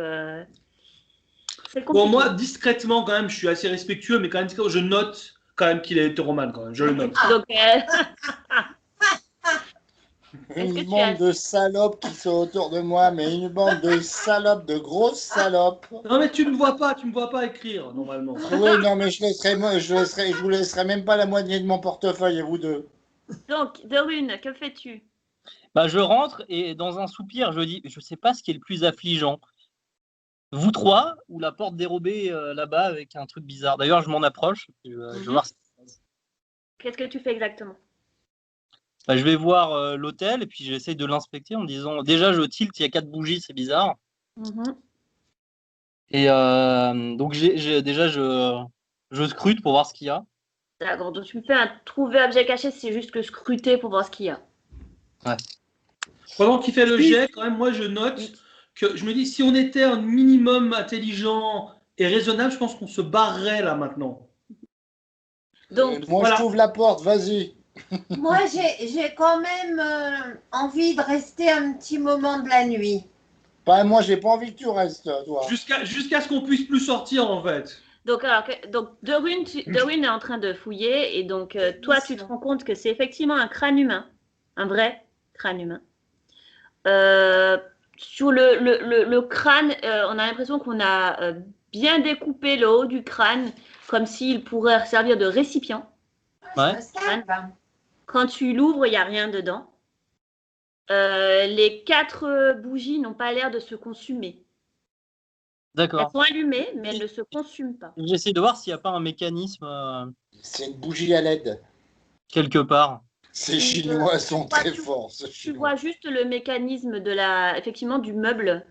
c'est compliqué. Bon, moi, discrètement, quand même, je suis assez respectueux, mais quand même, je note quand même qu'il est hétéromane, quand même. Je le note. Donc, Est-ce que Une tu as- bande de salopes qui sont autour de moi, mais une bande de salopes, de grosses salopes. Non, mais tu me vois pas écrire, normalement. Oui, non, mais je vous laisserai même pas la moitié de mon portefeuille, à vous deux. donc, Dorune, que fais-tu? Bah, je rentre et dans un soupir, je dis, je sais pas ce qui est le plus affligeant. Vous trois ou la porte dérobée là-bas avec un truc bizarre. D'ailleurs, je m'en approche. Je vais voir. Qu'est-ce que tu fais exactement? Bah, je vais voir l'hôtel et puis j'essaie de l'inspecter en disant déjà je tilt, il y a 4 bougies, c'est bizarre. Et donc déjà je scrute pour voir ce qu'il y a. D'accord, donc tu me fais un trouver objet caché, c'est juste que scruter pour voir ce qu'il y a. Ouais. Pendant qu'il fait le jet, quand même, moi, je note que je me dis, si on était un minimum intelligent et raisonnable, je pense qu'on se barrerait là maintenant. Donc, Moi, voilà. je t'ouvre la porte, vas-y. Moi, j'ai quand même envie de rester un petit moment de la nuit. Bah, moi, j'ai pas envie que tu restes, toi. Jusqu'à ce qu'on puisse plus sortir, en fait. donc Dorune est en train de fouiller et donc toi, tu te rends compte que c'est effectivement un crâne humain, un vrai crâne humain. Sur le crâne, on a l'impression qu'on a bien découpé le haut du crâne comme s'il pourrait servir de récipient. Ouais. Un scalp. Quand tu l'ouvres, il n'y a rien dedans. Les 4 bougies n'ont pas l'air de se consumer. Elles D'accord. sont allumées, mais elles ne se consument pas. J'essaie de voir s'il n'y a pas un mécanisme C'est une bougie à LED. quelque part. Ces Chinois sont vois- très tu- forts. ces Tu Chinois. vois juste le mécanisme effectivement, du meuble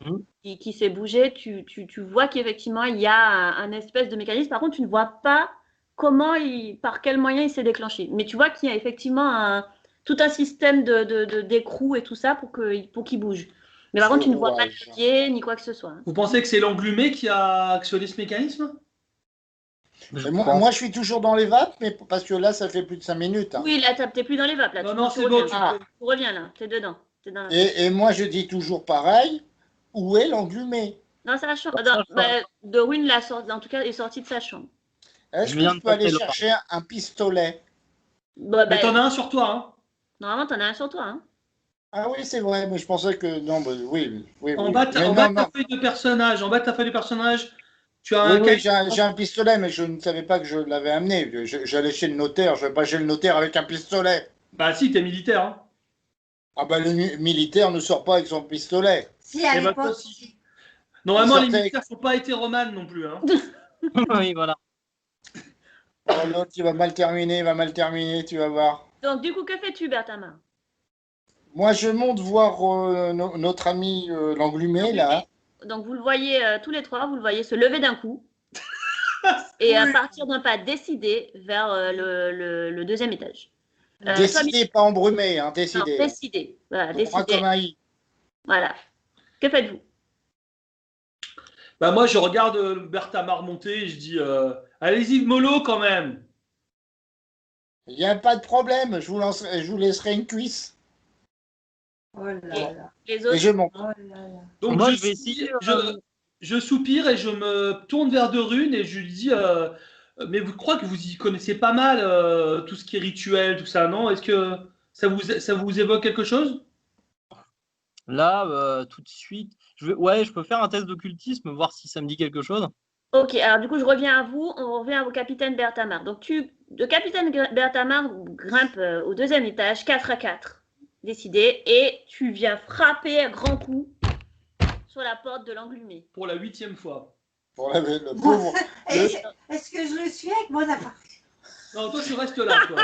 Mhm. qui s'est bougé. Tu vois qu'effectivement, il y a un espèce de mécanisme. Par contre, tu ne vois pas par quel moyen il s'est déclenché. Mais tu vois qu'il y a effectivement tout un système d'écrou et tout ça pour qu'il bouge. Mais par contre, tu ne vois pas de pied ni quoi que ce soit. Vous pensez que c'est l'englumé qui a actionné ce mécanisme? Je Moi, pense. moi, je suis toujours dans les vapes, mais parce que là, ça fait plus de 5 minutes. Hein. Oui, là, t'es plus dans les vapes. Là, Non, tu c'est bon. reviens. Tu Tu reviens là, t'es dedans. T'es dans la- Et moi, je dis toujours pareil. Où est l'englumé? Dans sa chambre. Dans sa chambre. Dorune, en tout cas, est sortie de sa chambre. Est-ce Je que viens je de peux aller passer là. chercher un pistolet? Mais t'en as un sur toi, hein. Normalement, t'en as un sur toi. Hein. Ah oui, c'est vrai, mais je pensais que... Non, bah, oui. En bas de Mais ta feuille de personnage, tu as un Oui, cahier. j'ai un pistolet, mais je ne savais pas que je l'avais amené. J'allais chez le notaire, je vais pas chez le notaire avec un pistolet. Bah si, t'es militaire. Hein. Ah bah le militaire ne sort pas avec son pistolet. Si, à Et bah, l'époque, toi aussi. Normalement, Il les sortait militaires ne sont pas hétéromanes non plus. Hein. Oui, voilà. Oh, l'autre, il va mal terminer, tu vas voir. Donc, du coup, que fais-tu, Berthamar? Moi, je monte voir notre ami l'englumé, là. Donc, vous le voyez tous les trois, vous le voyez se lever d'un coup et partir d'un pas décidé vers le deuxième étage. Décidé, pas embrumé, hein, Non, décidé. décidé. Voilà, Droit décidé. comme un i. Voilà. Que faites-vous? Bah moi, je regarde Berthamar monter et je dis allez-y, mollo quand même. Il n'y a pas de problème, je vous laisserai une cuisse. Oh là là. Les Et autres, je monte. Oh là là. Donc Moi, je, je vais soupire, essayer, je soupire et je me tourne vers Dorune et je lui dis mais vous croyez que vous y connaissez pas mal tout ce qui est rituel, tout ça, non? Est-ce que ça vous évoque quelque chose? Là, tout de suite, je peux faire un test d'occultisme, voir si ça me dit quelque chose. Ok, alors du coup, je reviens à vous. On revient au capitaine Berthamar. Donc, le capitaine Berthamar grimpe au deuxième étage, 4 à 4, décidé, et tu viens frapper à grands coups sur la porte de l'englumé. Pour la 8e fois. Pour le pauvre. Est-ce que je le suis avec mon appareil? Non, toi, tu restes là, toi.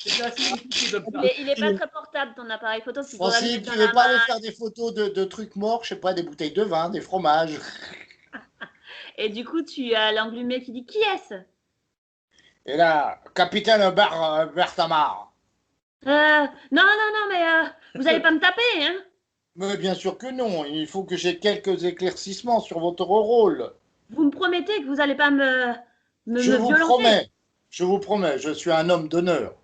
C'est assez compliqué comme ça. Il est pas très portable, ton appareil photo. Il faudrait le Francine, mettre tu dans veux la pas me main. faire des photos de trucs morts, je sais pas, des bouteilles de vin, des fromages. Et du coup, tu as l'englumé qui dit qui est-ce? Et là, capitaine Berthamar. Non, mais vous allez pas me taper, hein? Mais bien sûr que non, il faut que j'ai quelques éclaircissements sur votre rôle. Vous me promettez que vous allez pas me Je vous violenter? promets, je suis un homme d'honneur.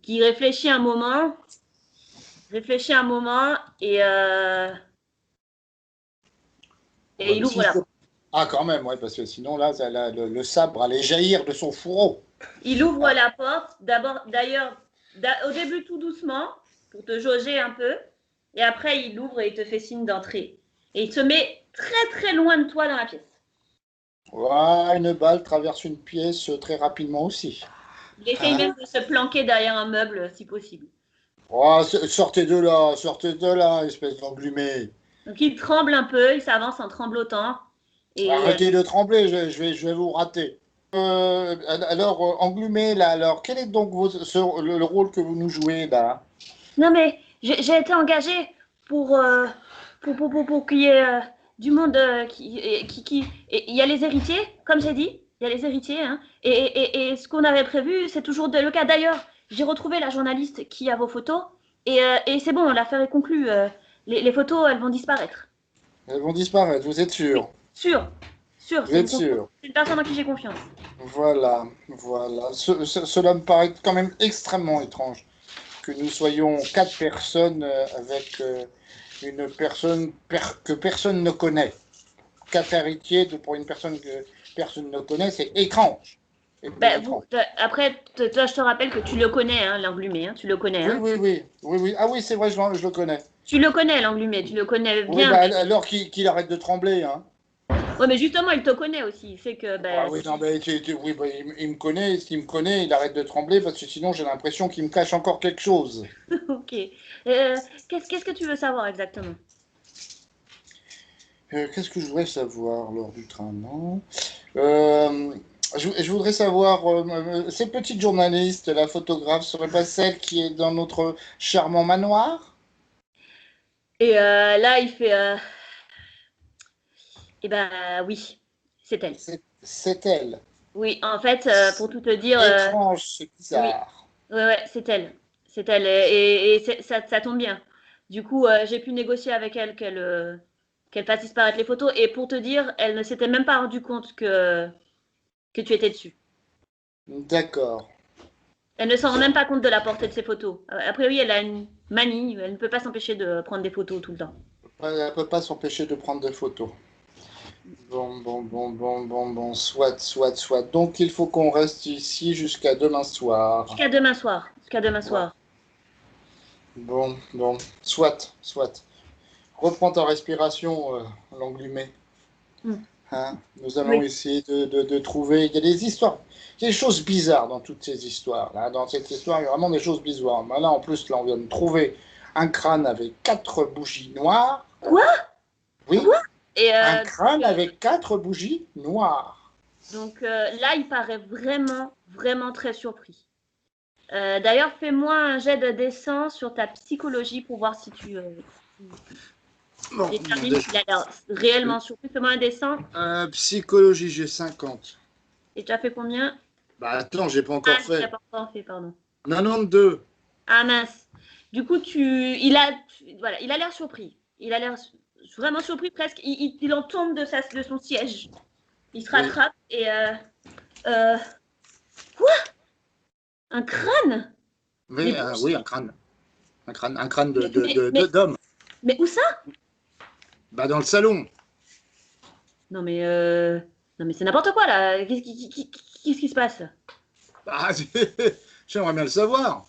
Qui réfléchit un moment et il ouvre la porte. Ah, quand même, ouais, parce que sinon, là, le sabre allait jaillir de son fourreau. Il ouvre la porte, d'ailleurs, au début tout doucement, pour te jauger un peu, et après il ouvre et il te fait signe d'entrer. Et il se met très très loin de toi dans la pièce. Ouais, une balle traverse une pièce très rapidement aussi. Il essaye même de se planquer derrière un meuble, si possible. Oh, sortez de là, espèce d'englumé. Donc il tremble un peu, il s'avance en tremblotant. Et Arrêtez de trembler, je vais vous rater. Alors, englumé, là, alors, quel est donc le rôle que vous nous jouez, là? non mais j'ai été engagée pour qu'il y ait du monde et il y a les héritiers, comme j'ai dit, il y a les héritiers, hein, et ce qu'on avait prévu, c'est toujours le cas. D'ailleurs, j'ai retrouvé la journaliste qui a vos photos, et c'est bon, l'affaire est conclue. Les photos, elles vont disparaître. Elles vont disparaître, vous êtes sûr? Sûr. Vous êtes sûr? C'est une personne en qui j'ai confiance. Voilà. Cela me paraît quand même extrêmement étrange que nous soyons 4 personnes avec une personne que personne ne connaît. 4 héritiers pour une personne que personne ne connaît, c'est étrange. Après, toi, je te rappelle que tu le connais, hein, l'englumé, hein, tu le connais. Hein. Oui. Ah oui, c'est vrai, je le connais. Tu le connais, l'englumé, tu le connais Oui, bien. alors qu'il arrête de trembler, hein. Oui, mais justement, il te connaît aussi. C'est que. Oui, non, il me connaît. S'il me connaît, il arrête de trembler parce que sinon, j'ai l'impression qu'il me cache encore quelque chose. Ok. Qu'est-ce que tu veux savoir exactement? Qu'est-ce que je voudrais savoir lors du train, non je voudrais savoir, cette petite journaliste, la photographe, serait pas celle qui est dans notre charmant manoir? Et là, il fait. Eh ben oui, c'est elle. C'est elle. Oui, en fait, pour tout te dire. Étrange, c'est bizarre. Oui, ouais, c'est elle. C'est elle. Et ça tombe bien. Du coup, j'ai pu négocier avec elle qu'elle fasse disparaître les photos. Et pour te dire, elle ne s'était même pas rendue compte que tu étais dessus. D'accord. Elle ne s'en rend même pas compte de la portée de ses photos. A priori, elle a une manie. Elle ne peut pas s'empêcher de prendre des photos tout le temps. Elle ne peut pas s'empêcher de prendre des photos. Bon, soit. Donc, il faut qu'on reste ici jusqu'à demain soir. Jusqu'à demain soir. Bon, soit. Reprends ta respiration, l'englumé. Hein, nous allons essayer de trouver. Il y a des histoires, il y a des choses bizarres dans toutes ces histoires. Là. Dans cette histoire, il y a vraiment des choses bizarres. Là, en plus, on vient de trouver un crâne avec 4 bougies noires. Quoi? Oui. Quoi? Et un crâne avec 4 bougies noires. Donc là, il paraît vraiment très surpris. D'ailleurs, fais-moi un jet de dessin sur ta psychologie pour voir si tu détermines qu'il a l'air réellement surpris. Fais-moi un dessin. Psychologie, j'ai 50. Et tu as fait combien? Bah attends, j'ai pas encore fait. Tu n'as pas encore fait, pardon. 92. Ah mince. Du coup, il a l'air surpris. Il a l'air vraiment surpris presque. Il en tombe de son siège. Il se rattrape et quoi? Un crâne? Oui, un crâne. Un crâne d'homme. Mais où ça? Bah dans le salon. Non mais c'est n'importe quoi là. Qu'est-ce qui se passe? Bah, j'aimerais bien le savoir.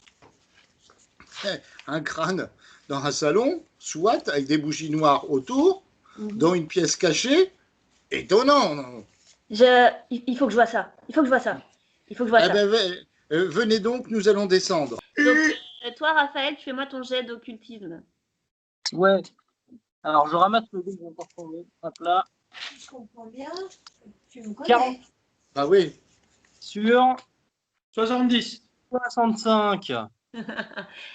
Un crâne dans un salon, soit avec des bougies noires autour, dans une pièce cachée. Étonnant. Il faut que je vois ça. Venez donc, nous allons descendre. Donc, toi, Raphaël, tu fais-moi ton jet d'occultisme. Ouais. Alors, je ramasse le dé que j'ai encore trouvé. Hop là. Je comprends bien. Tu me 40. connais. Ah oui. Sur 70. 65.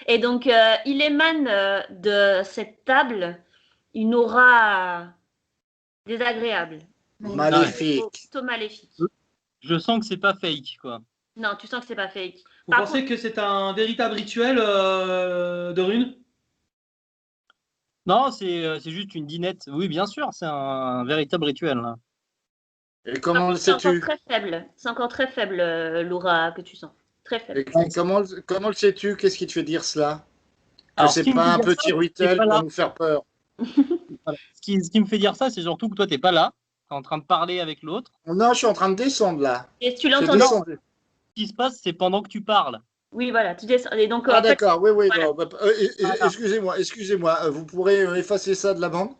Et donc, il émane de cette table une aura désagréable. Maléfique. Plutôt maléfique. Je sens que c'est pas fake, quoi. Non, tu sens que c'est pas fake. Vous Par pensez que c'est un véritable rituel de runes? Non, c'est juste une dinette. Oui, bien sûr, c'est un véritable rituel, là. Et comment le C'est encore sais-tu? très faible. C'est encore très faible, l'aura que tu sens. Très faible. Et comment le sais-tu? Qu'est-ce qui te fait dire cela? Que Alors, c'est ce qui me pas fait un dire petit ça, rituel c'est pas pour là. nous faire peur? Voilà. Ce qui me fait dire ça, c'est surtout que toi, t'es pas là. T'es en train de parler avec l'autre. Non, je suis en train de descendre là. Et tu J'ai l'entends. descendu. Ce qui se passe, c'est pendant que tu parles. Oui, voilà, tu descends. Et donc, Ah en fait, d'accord, oui, voilà. bon, excusez-moi, vous pourrez effacer ça de la bande?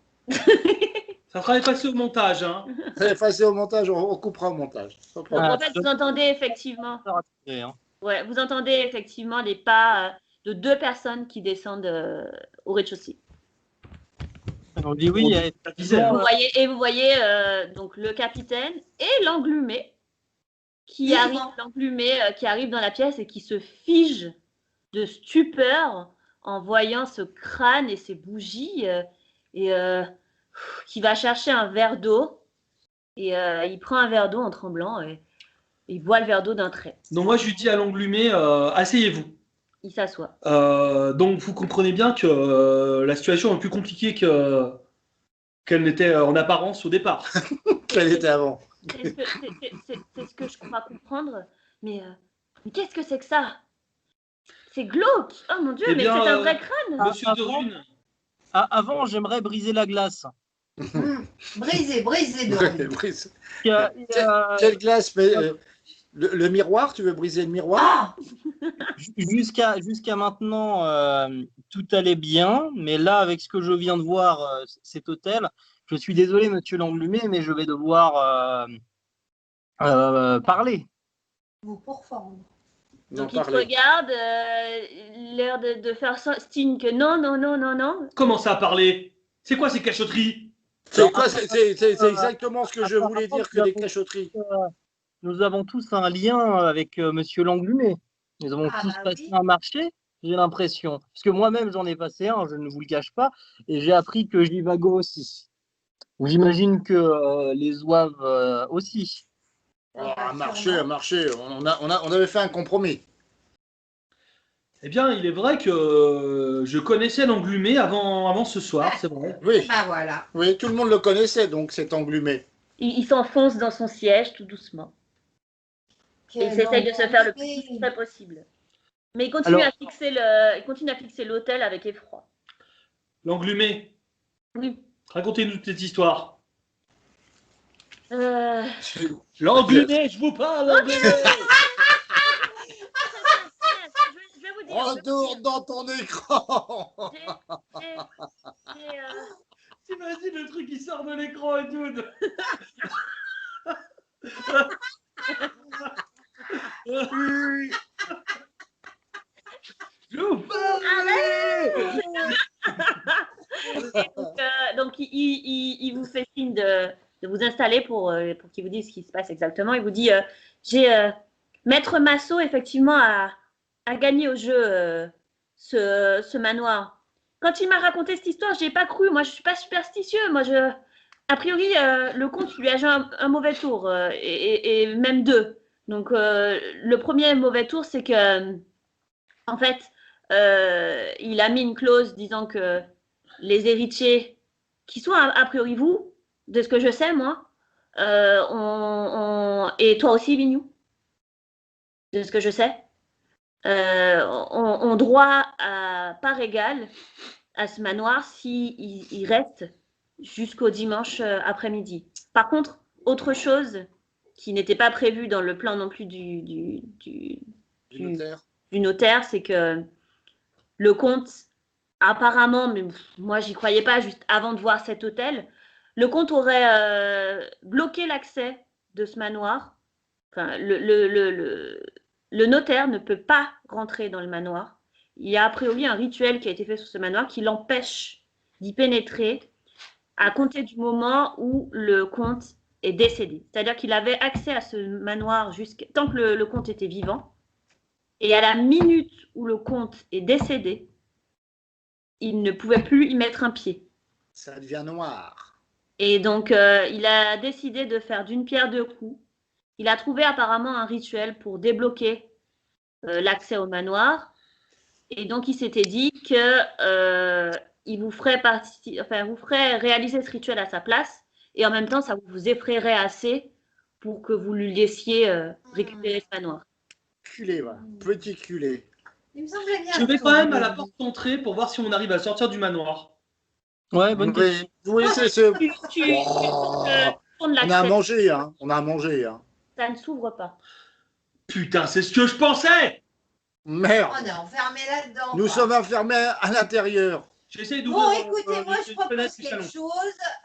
Ça sera effacé au montage. Hein. Effacer au montage, on coupera au montage. Pas de Donc, problème. en fait, vous entendez effectivement. Hein. Ouais, vous entendez effectivement les pas de deux personnes qui descendent au rez-de-chaussée. On dit oui, Vous voyez donc le capitaine et l'englumé qui arrive dans la pièce et qui se fige de stupeur en voyant ce crâne et ces bougies qui va chercher un verre d'eau et il prend un verre d'eau en tremblant et il boit le verre d'eau d'un trait. Donc moi je lui dis à l'englumé, asseyez-vous. Il s'assoit. Donc vous comprenez bien que la situation est plus compliquée qu'elle n'était en apparence au départ. Qu'elle était avant. C'est ce que je crois comprendre. Mais qu'est-ce que c'est que ça? C'est glauque. Oh mon Dieu, Eh mais bien, c'est un vrai crâne. Monsieur de Rune. Avant, j'aimerais briser la glace. Brisé, donc. Brise. Euh, Quelle glace? Mais, le miroir, tu veux briser le miroir? Jusqu'à maintenant, tout allait bien, mais là, avec ce que je viens de voir, cet hôtel, je suis désolé, monsieur l'englumé, mais je vais devoir parler. Vous pourfendre. Donc il te regarde, l'air de faire signe que non. Comment ça parler? C'est quoi ces cachotteries? C'est quoi? C'est exactement ce que je voulais dire que des cachotteries. Nous avons tous un lien avec monsieur l'englumé. Nous avons tous passé un marché, j'ai l'impression. Parce que moi-même, j'en ai passé un, je ne vous le cache pas, et j'ai appris que Jivago aussi. J'imagine que les Zouaves aussi. Un marché. On avait fait un compromis. Eh bien, il est vrai que je connaissais l'englumé avant ce soir, c'est vrai. Oui. Bah voilà. Oui, tout le monde le connaissait, donc cet englumé. Il s'enfonce dans son siège tout doucement. Et il essaye de se faire le plus discret possible. Mais il continue à fixer l'hôtel avec effroi. L'englumé. Oui. Racontez-nous cette histoire. L'englumé, je vous parle, l'englumé. Je vais vous dire. Retourne dans ton écran. T'imagines le truc qui sort de l'écran et tout. Je vous parle. Donc il vous fait signe de vous installer pour qu'il vous dise ce qui se passe exactement. Il vous dit j'ai Maître Massot effectivement a gagné au jeu ce manoir. Quand il m'a raconté cette histoire, j'ai pas cru. Moi, je suis pas superstitieux. A priori, le comte lui a joué un mauvais tour et même deux. Donc, le premier mauvais tour, c'est que, en fait, il a mis une clause disant que les héritiers, qui sont a priori vous, de ce que je sais, moi, et toi aussi, Vignou, de ce que je sais, ont droit à part égale à ce manoir s'il reste jusqu'au dimanche après-midi. Par contre, autre chose qui n'était pas prévu dans le plan non plus du notaire, c'est que le comte, apparemment, mais moi j'y croyais pas, juste avant de voir cet hôtel, le comte aurait bloqué l'accès de ce manoir. Enfin, le notaire ne peut pas rentrer dans le manoir. Il y a a priori un rituel qui a été fait sur ce manoir qui l'empêche d'y pénétrer à compter du moment où le comte est décédé. C'est-à-dire qu'il avait accès à ce manoir tant que le comte était vivant. Et à la minute où le comte est décédé, il ne pouvait plus y mettre un pied. Ça devient noir. Et donc, il a décidé de faire d'une pierre deux coups. Il a trouvé apparemment un rituel pour débloquer l'accès au manoir. Et donc, il s'était dit que il vous ferait réaliser ce rituel à sa place. Et en même temps, ça vous effraierait assez pour que vous lui laissiez récupérer ce manoir. Culé, va. Petit culé. Il me semblait bien. Je vais quand même à la porte d'entrée pour voir si on arrive à sortir du manoir. Ouais, bonne question. Oui, c'est... tournes On a à l'accès, manger, hein. On a à manger, hein. ça ne s'ouvre pas. Putain, c'est ce que je pensais. Merde. On est enfermé là-dedans. Nous quoi. sommes enfermés à l'intérieur. J'essaye d'ouvrir. Bon, écoutez, moi je propose quelque chose.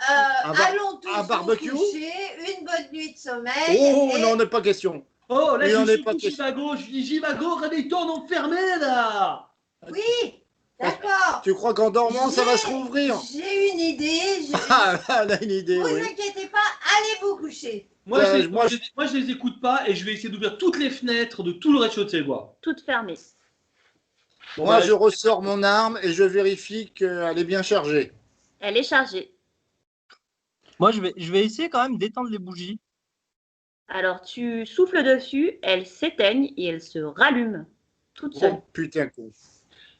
Allons tous un nous barbecue coucher, une bonne nuit de sommeil. Oh, et- non, n'est pas question. Oh, là, Mais on je n'est suis pas tout question. Jivago. Je dis Jivago, réveille-toi, on est enfermé là. Oui, d'accord. Tu crois qu'en dormant, ça va se rouvrir? J'ai une idée. Ah, elle a une idée, Vous oui. inquiétez pas, allez vous coucher. Moi, Ouais, je les écoute pas et je vais essayer d'ouvrir toutes les fenêtres de tout le rez-de-chaussée, quoi. Toute fermée. Bon, Moi, bah, je ressors mon arme et je vérifie qu'elle est bien chargée. Elle est chargée. Moi, je vais essayer quand même d'éteindre les bougies. Alors, tu souffles dessus, elles s'éteignent et elles se rallument toutes seules. Oh, putain, con.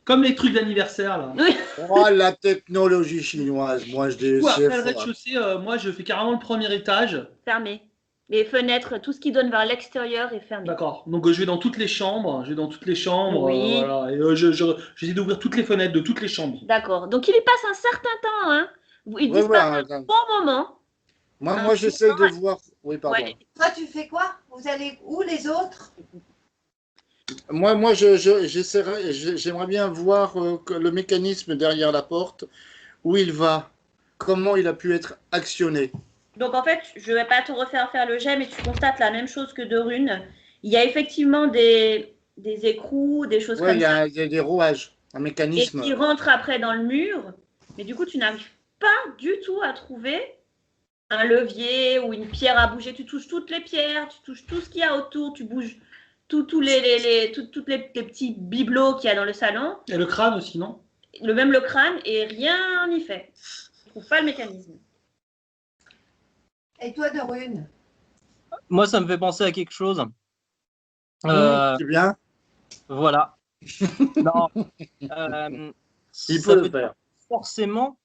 Comme les trucs d'anniversaire, là. Oui. Oh, la technologie chinoise. Moi, je dis, Ouais, c'est après le fort. rez-de-chaussée, moi, je fais carrément le premier étage. Fermée. Les fenêtres, tout ce qui donne vers l'extérieur est fermé. D'accord. Donc, je vais dans toutes les chambres. Je vais dans toutes les chambres. Oui. Voilà. Et j'essaie d'ouvrir toutes les fenêtres de toutes les chambres. D'accord. Donc, il y passe un certain temps. Hein. Il Ouais, disparaît ouais, un bon moment. moi j'essaie de voir. Oui, pardon. Ouais. Toi, tu fais quoi? Vous allez où les autres? Moi, j'aimerais bien voir le mécanisme derrière la porte, où il va, comment il a pu être actionné. Donc, en fait, je ne vais pas te refaire faire le jet, mais tu constates la même chose que de Rune. Il y a effectivement des écrous, des choses Ouais, comme ça. il y a des rouages, un Et mécanisme. qui rentrent après dans le mur. Mais du coup, tu n'arrives pas du tout à trouver un levier ou une pierre à bouger. Tu touches toutes les pierres, tu touches tout ce qu'il y a autour, tu bouges tous les petits bibelots qu'il y a dans le salon, Et le crâne aussi, non? le crâne, et rien n'y fait. Tu ne trouves pas le mécanisme. Et toi, de Rune? Moi, ça me fait penser à quelque chose. C'est bien. Voilà. Non. Il ça peut le veut dire faire. forcément,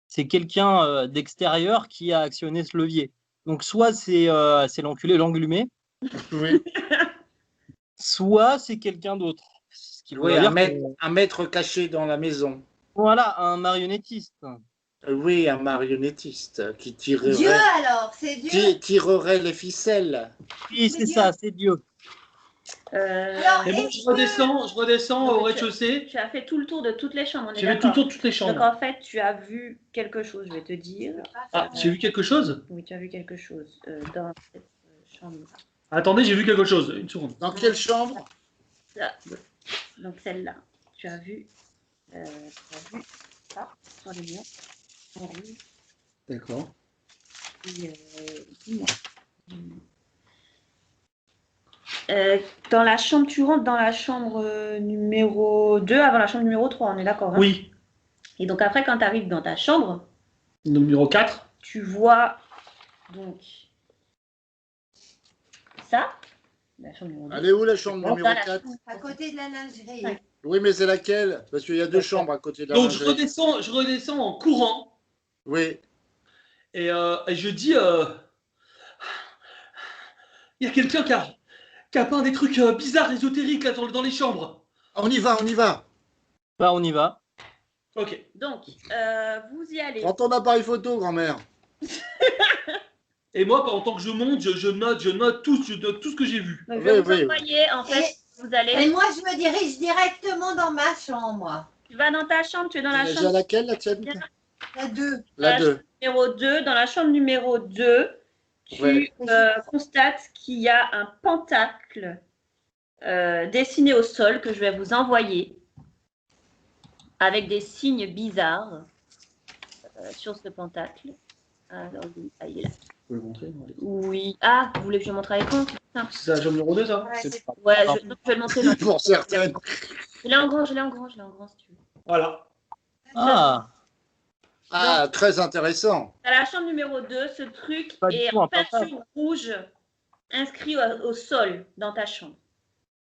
c'est quelqu'un d'extérieur qui a actionné ce levier. Donc, soit c'est l'englumé, Oui, soit c'est quelqu'un d'autre. Ce qui oui, veut dire que- un maître caché dans la maison. Voilà, un marionnettiste. Oui, un marionnettiste qui Dieu tirerait, alors, c'est Dieu. tirerait les ficelles. Oui, c'est Dieu. ça, c'est Dieu. Alors, Et bon, est-ce je redescends Non, au mais rez-de-chaussée. Tu as fait tout le tour de toutes les chambres, on est J'ai fait tout le d'accord. tour de toutes les Donc chambres. en fait, tu as vu quelque chose, je vais te dire. Ah, j'ai vu quelque chose? Oui, tu as vu quelque chose dans cette chambre. Attendez, j'ai vu quelque chose. Une seconde. Dans quelle chambre? Là. Donc celle-là. Tu as vu ça sur les murs. En rouge. D'accord. Puis, dis-moi. Dans la chambre, tu rentres dans la chambre numéro 2 avant la chambre numéro 3, on est d'accord, hein? Oui. Et donc après, quand tu arrives dans ta chambre, Numéro 4. tu vois donc ça, la chambre numéro 2. Elle est où la chambre Dans numéro la 4? chambre- à côté de la lingerie. Ouais. Oui, mais c'est laquelle? Parce qu'il y a deux chambres à côté de la Donc je lingerie. redescends en courant Oui. et je dis il y a quelqu'un qui a peint des trucs bizarres, ésotériques là dans les chambres. On y va, on y va. Bah, on y va. Ok. Donc, vous y allez. Prends ton appareil photo, grand-mère. Et moi, en tant que je monte, je note tout ce que j'ai vu. Donc, je Oui, vais vous oui, envoyer, en fait, vous Et allez. moi, je me dirige directement dans ma chambre. Tu vas dans ta chambre, tu es dans la Déjà chambre laquelle, la tienne? La 2. La 2. numéro 2. Dans la chambre numéro 2, tu Ouais. constates qu'il y a un pentacle dessiné au sol que je vais vous envoyer avec des signes bizarres. sur ce pentacle. Alors, il est là. Vous pouvez le montrer, non, Oui. Ah, vous voulez que je montre à l'écran? c'est la jambe numéro 2, ça? Ouais, c'est- Ouais, je vais le montrer. Non. Pour certaines. Je l'ai en grand, si tu veux. Voilà. Ah, Ah, très intéressant. À la chambre numéro 2, ce truc Pas du est tout en un pentacle. peinture rouge inscrit au sol dans ta chambre.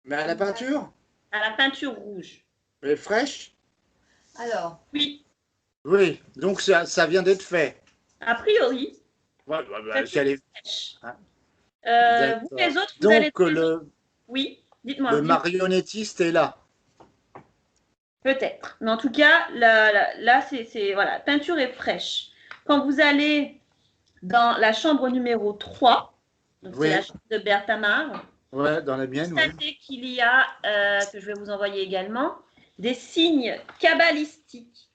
Mais à la peinture, À la peinture rouge. elle est fraîche? Alors, Oui, Oui, donc ça vient d'être fait. a priori. Ouais, si elle est- Ah, Vous d'accord. les autres, vous allez... Donc Oui, dites-moi. le marionnettiste est là. Peut-être. Mais en tout cas, là, c'est voilà, peinture est fraîche. Quand vous allez dans la chambre numéro 3, donc Oui. c'est la chambre de Berthamar, Ouais, dans la mienne, oui. constatez qu'il y a, que je vais vous envoyer également, des signes kabbalistiques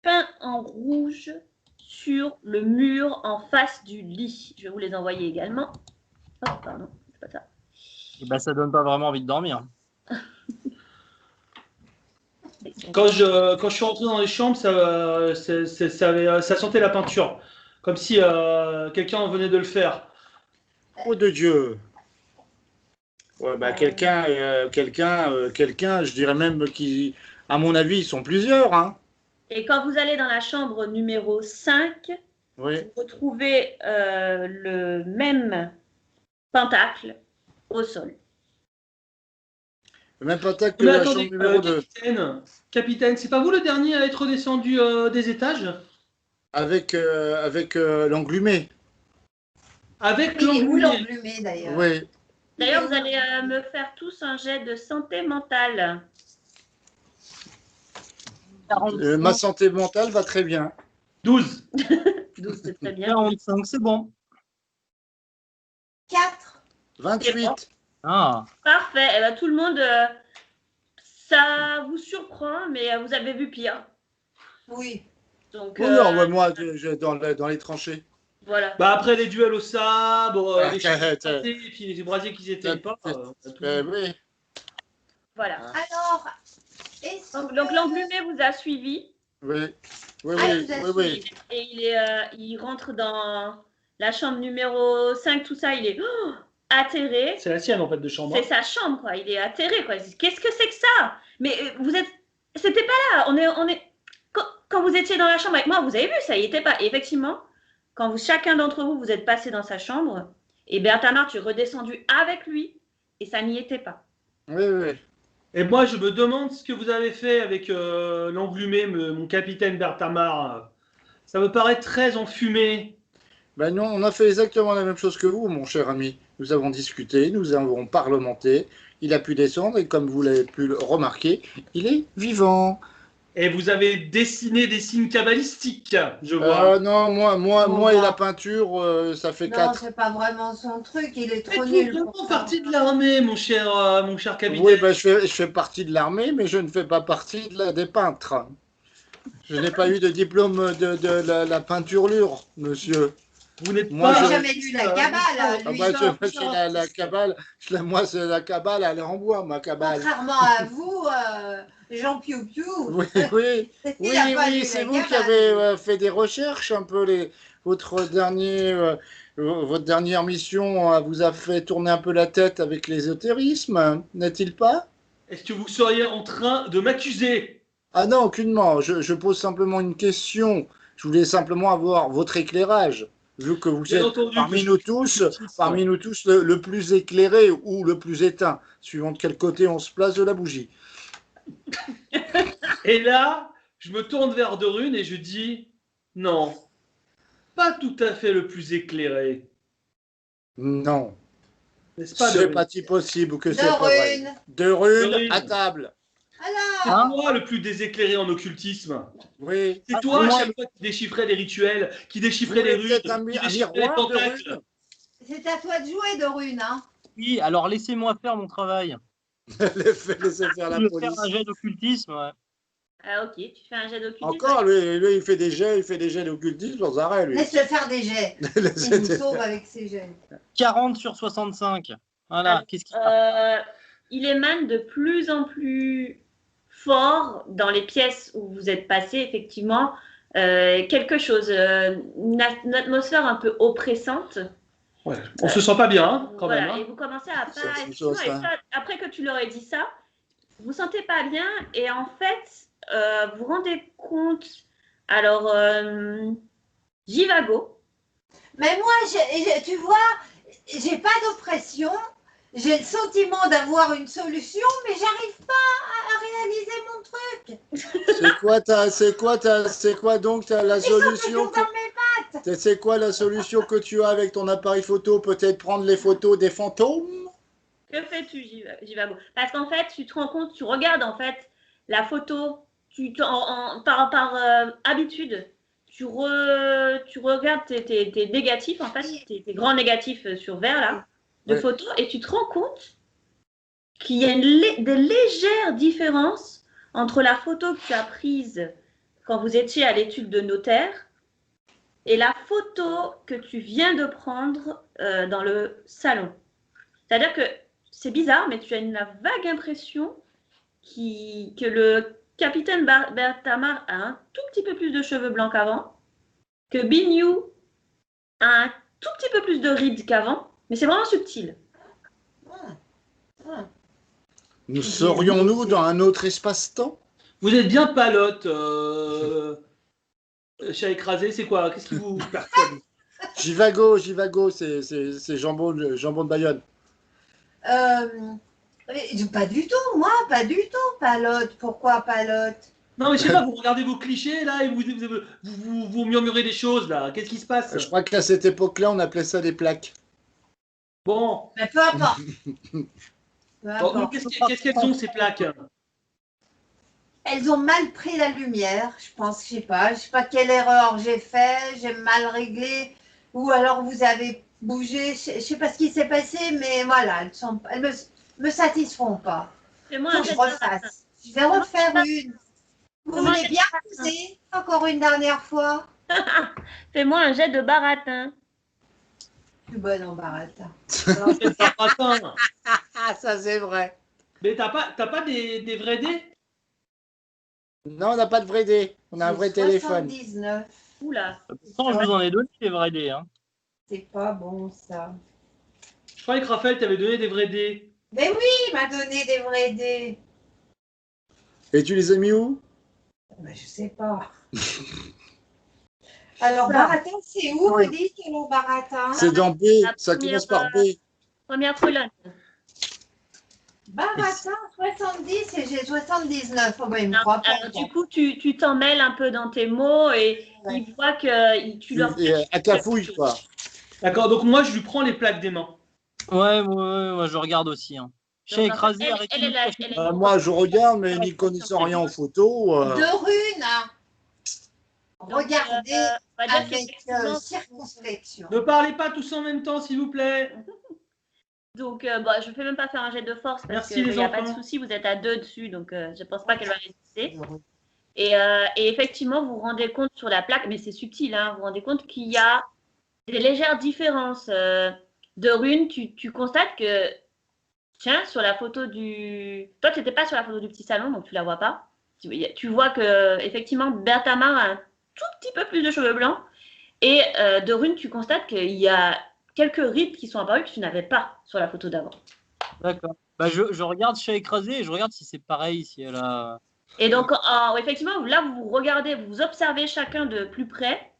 peints en rouge sur le mur en face du lit. Je vais vous les envoyer également. Oh, pardon, c'est pas ça. et ben, ça donne pas vraiment envie de dormir. Quand je suis rentré dans les chambres, ça sentait la peinture. Comme si quelqu'un venait de le faire. Oh de Dieu. Ouais, bah, quelqu'un, je dirais même qui, à mon avis, ils sont plusieurs, hein. Et quand vous allez dans la chambre numéro 5, Oui. vous retrouvez le même pentacle au sol. Même pas tac que Mais la attendez, chambre numéro 2. capitaine, c'est pas vous le dernier à être descendu des étages? Avec l'englumé. Avec il est où l'englumé. l'englumé d'ailleurs? Oui. D'ailleurs, vous allez me faire tous un jet de santé mentale. 45, Ma santé mentale va très bien. 12. 12, c'est très bien. 45, c'est bon. 4. 28. Ah, Parfait. Eh ben, tout le monde, ça vous surprend, mais vous avez vu pire. Oui. Donc, Oh non, ouais, moi, dans les tranchées. voilà. Bah après les duels au sabre, les t'as- cheveux et puis les brasiers qui étaient pas. on a tout vu. Oui. Voilà. Alors, est-ce Donc que- l'englumé vous a suivi Oui. Oui, Ah, oui, vous avez oui, oui. et il rentre dans la chambre numéro 5, tout ça, il est atterré. C'est la sienne en fait de chambre. C'est sa chambre, quoi. Il est atterré, quoi. Il dit, qu'est-ce que c'est que ça? Mais vous êtes... C'était pas là. On est... Quand vous étiez dans la chambre avec moi, vous avez vu, ça y était pas. Et effectivement, quand chacun d'entre vous, vous êtes passé dans sa chambre, et Berthamar, tu es redescendu avec lui, et ça n'y était pas. Oui, oui. Et moi je me demande ce que vous avez fait avec l'englumé, mon capitaine Berthamar. Ça me paraît très enfumé. Ben non, on a fait exactement la même chose que vous, mon cher ami. Nous avons discuté, nous avons parlementé. Il a pu descendre et comme vous l'avez pu le remarquer, il est vivant. Et vous avez dessiné des signes kabbalistiques, je vois. Non, moi et la peinture, ça fait Non, 4. c'est pas vraiment son truc. Il est Mais trop tu nul. es pour vraiment ça. partie de l'armée, mon cher capitaine. Oui, ben, je fais partie de l'armée, mais je ne fais pas partie des peintres. Je n'ai pas eu de diplôme de la peinturlure, monsieur. Vous n'êtes Moi, pas. Il je- n'a jamais lu la Kabbale, Ah lui. bah, la cabale, moi, c'est la cabale, elle est en bois, ma cabale. Contrairement à vous, Jean Piou Piou. Oui, oui. il a pas lu C'est la vous qui Kabbale. avez fait des recherches un peu. Votre dernière mission vous a fait tourner un peu la tête avec l'ésotérisme, n'est-il pas? Est-ce que vous seriez en train de m'accuser? Ah non, aucunement. Je pose simplement une question. Je voulais simplement avoir votre éclairage, vu que vous Bien êtes entendu parmi que nous je- tous le plus éclairé ou le plus éteint, suivant de quel côté on se place de la bougie. Et là, je me tourne vers Dorune et je dis non, pas tout à fait le plus éclairé. Non, N'est-ce pas, c'est Dorune? pas si possible que c'est pas vrai. Dorune. De Dorune. à table. C'est Alors, toi le plus déséclairé en occultisme. Oui. C'est toi, à moi- chaque fois, qui déchiffrait des rituels, qui Vous déchiffrait des êtes runes, peut-être un qui déchiffrait les miroir de pentacles. Rune. c'est à toi de jouer, Dorune. Hein. oui, alors laissez-moi faire mon travail. Laissez faire la Je vais police. faire un jet d'occultisme. Ouais. Ah, ok, tu fais un jet d'occultisme. Encore, lui, il fait des jets d'occultisme sans arrêt, lui. Laisse-le faire des jets. Il nous sauve avec ses jets. 40 sur 65. Voilà, Ah, qu'est-ce qu'il y a? Il émane de plus en plus fort dans les pièces où vous êtes passé, effectivement. quelque chose, une atmosphère un peu oppressante. Ouais. On se sent pas bien, hein, quand Voilà, même. Hein. et vous commencez à Ça, pas. c'est Effectivement, ça. et ça, après que tu leur aies dit ça, vous sentez pas bien et en fait, vous rendez compte. Alors, Jivago. Mais moi, tu vois, j'ai pas d'oppression. J'ai le sentiment d'avoir une solution, mais j'arrive pas à réaliser mon truc. C'est quoi donc la Ils sont solution toujours dans mes pattes. C'est quoi la solution que tu as avec ton appareil photo? Peut-être prendre les photos des fantômes? Que fais-tu, Jivago? Parce qu'en fait, tu te rends compte, tu regardes en fait la photo, par habitude, tu regardes tes négatifs, en fait, tes grands négatifs sur verre là, de photos, et tu te rends compte qu'il y a des légères différences entre la photo que tu as prise quand vous étiez à l'étude de notaire et la photo que tu viens de prendre dans le salon. C'est-à-dire que c'est bizarre, mais tu as une vague impression que le capitaine Bertamar a un tout petit peu plus de cheveux blancs qu'avant, que Binyu a un tout petit peu plus de rides qu'avant, mais c'est vraiment subtil. Nous serions-nous dans un autre espace-temps? Vous êtes bien palote, chat écrasé, c'est quoi? Qu'est-ce qui vous perturbe? Jivago, c'est jambon de Bayonne. Pas du tout, moi, pas du tout, Palote. Pourquoi Palote? Non, mais je sais pas, vous regardez vos clichés là et vous murmurez des choses là. Qu'est-ce qui se passe? Je crois qu'à cette époque-là, on appelait ça des plaques. Bon. Mais peu importe. Donc, qu'est-ce qu'elles ont ces plaques? Elles ont mal pris la lumière, je pense, je sais pas quelle erreur j'ai fait, j'ai mal réglé, ou alors vous avez bougé, je sais pas ce qui s'est passé, mais voilà, elles me satisfont pas. Fais-moi Faut un que je jet de refasse. Je vais refaire une. Vous Fais-moi un voulez jet bien de poser encore une dernière fois? Fais-moi un jet de baratin. Je suis bonne en baratin. Attends. Ah, ça c'est vrai. Mais t'as pas des vrais dés? Non, on n'a pas de vrai dé. On a un vrai téléphone. 79. Oula. Pourtant, je vous en ai donné des vrais dés. Hein. C'est pas bon ça. Je croyais que Raphaël t'avait donné des vrais dés. Mais oui, il m'a donné des vrais dés. Et tu les as mis où? Ben, je sais pas. Alors, baratin, c'est où, vous dites, alors, baratin? C'est dans B, ça première, commence par B. Première colonne. Baratin, 70 et j'ai 79. Oh, ben, il me Non, croit pas. alors, du coup, tu t'en mêles un peu dans tes mots et Ouais. ils voient que tu leur À cafouille, quoi. D'accord, donc moi je lui prends les plaques des mains. Ouais, moi je regarde aussi. Hein. J'ai écrasé, arrêtez. Moi, je regarde, mais n'y connaissant rien en photo. Deux runes, hein. Regardez on va dire avec qu'effectivement, circonspection. Ne parlez pas tous en même temps, s'il vous plaît. donc, je ne vais même pas faire un jet de force parce Merci, qu'il les n'y a pas de enfants. souci, vous êtes à 2 dessus, donc je ne pense pas qu'elle va résister. Et effectivement, vous vous rendez compte sur la plaque, mais c'est subtil, hein, vous vous rendez compte qu'il y a des légères différences de runes. Tu constates que, tiens, sur la photo du... Toi, tu n'étais pas sur la photo du petit salon, donc tu la vois pas. Tu vois que effectivement, Bertamar a un tout petit peu plus de cheveux blancs. Et de runes, tu constates qu'il y a quelques rides qui sont apparues que tu n'avais pas sur la photo d'avant. D'accord. Bah, je regarde chez écrasé et je regarde si c'est pareil, si elle a. Et donc, effectivement, là, vous regardez, vous observez chacun de plus près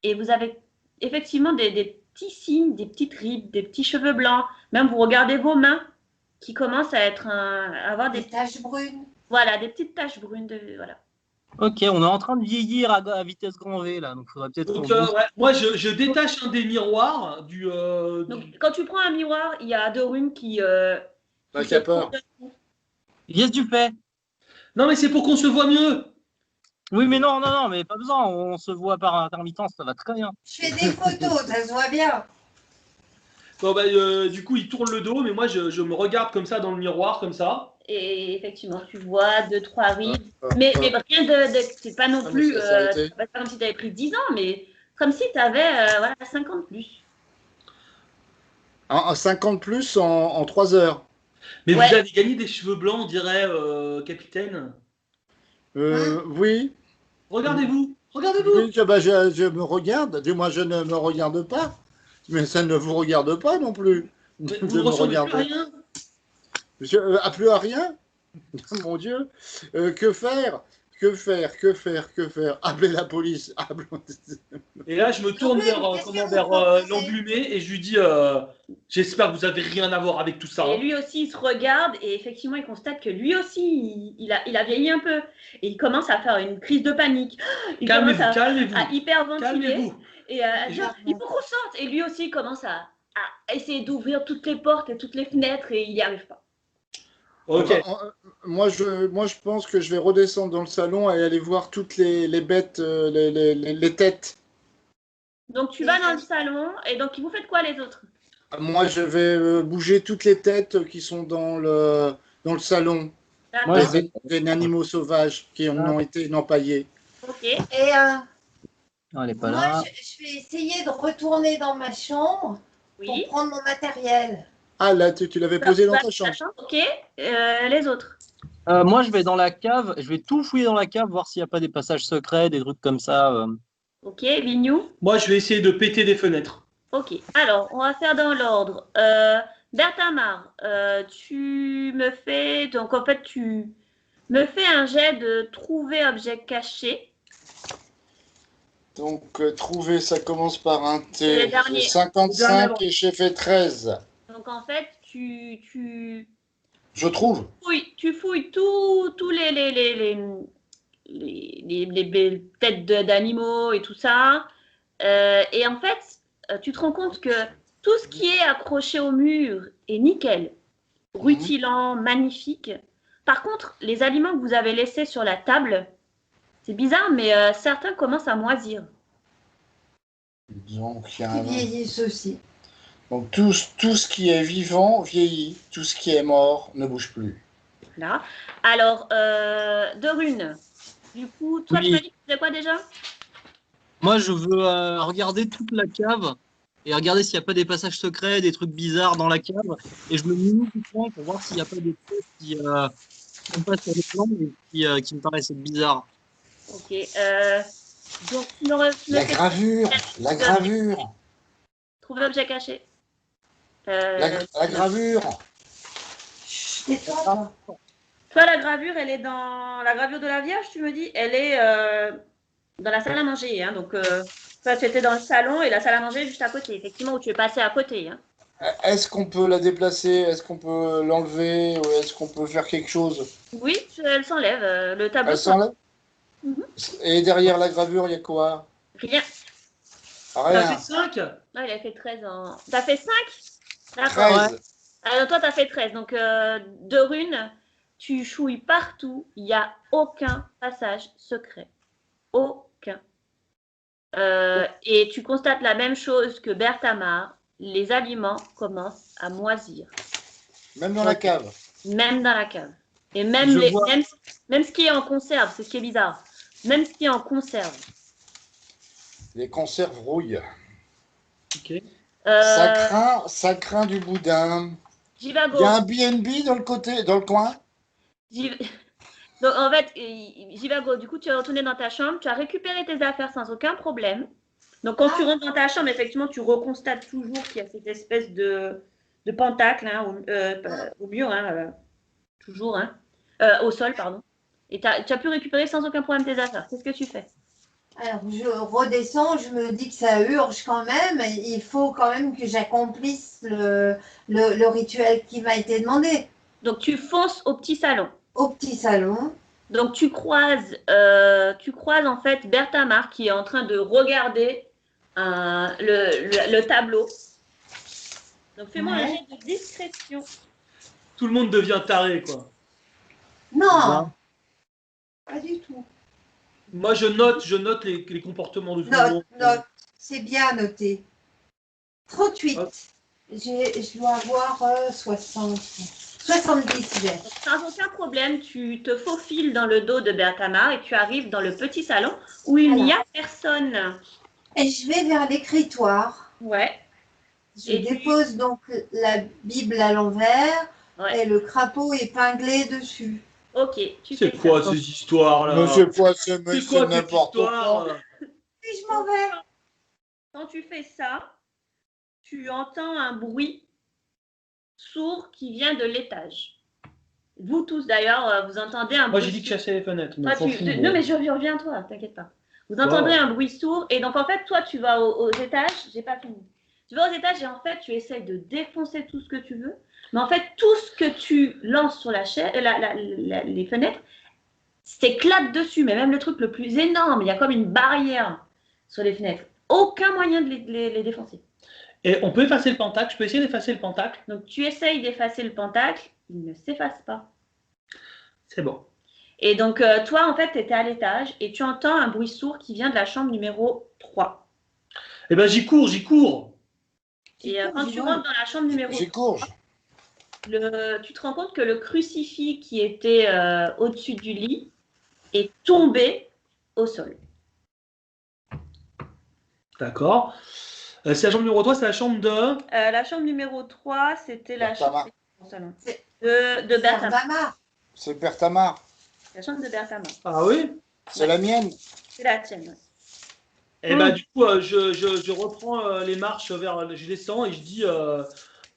et vous avez effectivement des petits signes, des petites rides, des petits cheveux blancs. Même vous regardez vos mains qui commencent à avoir Des taches brunes. Voilà, des petites taches brunes. Voilà. Ok, on est en train de vieillir à vitesse grand V là, donc il faudrait peut-être. Donc, ouais, moi je détache un des miroirs Donc, quand tu prends un miroir, il y a deux runes qui. Qui a peur. Qu'est-ce que tu fais? Non, mais c'est pour qu'on se voit mieux. Oui, mais non, mais pas besoin, on se voit par intermittence, ça va très bien. Je fais des photos, ça se voit bien. Bon, du coup, il tourne le dos, mais moi je me regarde comme ça dans le miroir, comme ça. Et effectivement, tu vois 2-3 rides. Mais rien de. C'est pas non plus. C'est pas comme si tu avais pris 10 ans, mais comme si tu avais 50 plus. En 50 plus en 3 heures. Mais vous avez gagné des cheveux blancs, on dirait, capitaine. Oui. Regardez-vous. Regardez-vous. Oui, je me regarde. Du moins, je ne me regarde pas. Mais ça ne vous regarde pas non plus. Mais de vous ne me ressemblez plus à regarder. rien. Plus à rien. Mon Dieu. Que faire? Que faire? Que faire? Que faire? Appelez la police. Et là, je me tourne Oui, vers, qu'est-ce que comment, vous vers proposez l'englumé et je lui dis j'espère que vous avez rien à voir avec tout ça. Et Hein. lui aussi, il se regarde et effectivement, il constate que lui aussi, il a vieilli un peu. Et il commence à faire une crise de panique. Il commence Calmez-vous, calmez-vous. à hyperventiler Calmez-vous. et à dire il faut qu'on sorte. Et lui aussi, il commence à essayer d'ouvrir toutes les portes et toutes les fenêtres et il n'y arrive pas. Ok. Moi, je pense que je vais redescendre dans le salon et aller voir toutes les bêtes, les têtes. Donc tu vas dans le salon et donc vous faites quoi les autres? Moi, je vais bouger toutes les têtes qui sont dans le salon. Moi, D'accord. Des animaux sauvages qui ont été empaillés. Ok. Et Non, elle n'est pas moi, là. je vais essayer de retourner dans ma chambre Oui. pour prendre mon matériel. Ah, là, tu l'avais posé dans ta La chambre. Ok. Les autres. Moi, je vais dans la cave. Je vais tout fouiller dans la cave, voir s'il n'y a pas des passages secrets, des trucs comme ça. Ok. Vignou. Moi, je vais essayer de péter des fenêtres. Ok. Alors, on va faire dans l'ordre. Bertamar, tu me fais. Donc, en fait, tu me fais un jet de trouver objet caché. Donc, trouver, ça commence par un C'est le T. dernier. J'ai 55 et j'ai fait 13. Donc, en fait, tu Je trouve. fouilles tous les têtes d'animaux et tout ça. Et en fait, tu te rends compte que tout ce qui est accroché au mur est nickel, rutilant, magnifique. Par contre, les aliments que vous avez laissés sur la table, c'est bizarre, mais certains commencent à moisir. Donc, il y a Qui un... vieillissent aussi. Donc tout ce qui est vivant vieillit. Tout ce qui est mort ne bouge plus. Là. Alors, Dorune, du coup, toi, Oui. tu m'as dit que tu faisais quoi déjà? Moi, je veux regarder toute la cave et regarder s'il n'y a pas des passages secrets, des trucs bizarres dans la cave. Et je me mouille tout le temps pour voir s'il n'y a pas des trucs qui sont pas sur les plans et qui me paraissent bizarres. Ok. Donc, tu me La fais gravure. trouver objet caché. La gravure. Tais-toi. Toi, la gravure, elle est dans la gravure de la Vierge, tu me dis, elle est dans la salle à manger. Hein, donc, toi, tu étais dans le salon et la salle à manger est juste à côté, effectivement, où tu es passé à côté. Hein. Est-ce qu'on peut la déplacer? Est-ce qu'on peut l'enlever? Ou est-ce qu'on peut faire quelque chose? Oui, elle s'enlève. Le tableau Elle s'enlève? Mhm. Et derrière la gravure, il y a quoi? Rien. T'as Rien. fait 5? Ah, il a fait 13 ans. T'as fait 5? D'accord. 13. Alors, toi, t'as fait 13. Donc, de runes, tu chouilles partout. Il n'y a aucun passage secret. Aucun. Et tu constates la même chose que Bertamar. Les aliments commencent à moisir. Même dans la cave. Même dans la cave. Et même, même ce qui est en conserve, c'est ce qui est bizarre. Même ce qui est en conserve. Les conserves rouillent. Ok. Ça craint du boudin. Jivago. Il y a un B&B dans le coin. Donc, en fait, Jivago, du coup, tu es retourné dans ta chambre, tu as récupéré tes affaires sans aucun problème. Donc, quand tu rentres dans ta chambre, effectivement, tu reconstates toujours qu'il y a cette espèce de pentacle hein, au mur, hein, toujours, hein, au sol, pardon. Et tu as pu récupérer sans aucun problème tes affaires. Qu'est-ce que tu fais? Alors, je redescends, je me dis que ça urge quand même. Il faut quand même que j'accomplisse le rituel qui m'a été demandé. Donc, tu fonces au petit salon. Au petit salon. Donc, tu croises en fait Bertamar qui est en train de regarder le tableau. Donc, fais-moi un jet de discrétion. Tout le monde devient taré, quoi. Non, pas du tout. Moi, je note les comportements de tout le monde. Note, c'est bien noté. 38. Hop. Je dois avoir 70 j'ai. Sans aucun problème, tu te faufiles dans le dos de Bertamar et tu arrives dans le petit salon où il n'y a personne. Et je vais vers l'écritoire. Ouais. Je dépose donc la Bible à l'envers Ouais. et le crapaud épinglé dessus. Ok, tu C'est fais quoi ça. ces histoires-là? Monsieur Poisson, C'est mais quoi c'est cette n'importe histoire? quoi. Puis je m'en vais. Quand tu fais ça, tu entends un bruit sourd qui vient de l'étage. Vous tous d'ailleurs, vous entendez un Moi, bruit j'ai dit de sourd. chasser les fenêtres. Mais Toi, on s'en fout, Non, mais je reviens à toi, t'inquiète pas. Vous entendrez un bruit sourd et donc en fait, toi, tu vas aux étages. J'ai pas fini. Tu vas aux étages et en fait, tu essayes de défoncer tout ce que tu veux. Mais en fait, tout ce que tu lances sur les fenêtres, s'éclate dessus. Mais même le truc le plus énorme, il y a comme une barrière sur les fenêtres. Aucun moyen de les défoncer. Et on peut effacer le pentacle. Je peux essayer d'effacer le pentacle. Donc tu essayes d'effacer le pentacle, il ne s'efface pas. C'est bon. Et donc toi, en fait, tu étais à l'étage et tu entends un bruit sourd qui vient de la chambre numéro 3. Eh ben, j'y cours. Et quand tu rentres dans la chambre numéro J'y 3, cours. tu te rends compte que le crucifix qui était au-dessus du lit est tombé au sol. D'accord. C'est la chambre numéro 3, c'est la chambre de... La chambre numéro 3, c'était la Berthamar. chambre de Berthamar. Berthamar. C'est Berthamar. La chambre de Berthamar. Ah oui? C'est la mienne. C'est la tienne. Ouais. Eh ben, du coup, je reprends les marches vers... Je descends et je dis...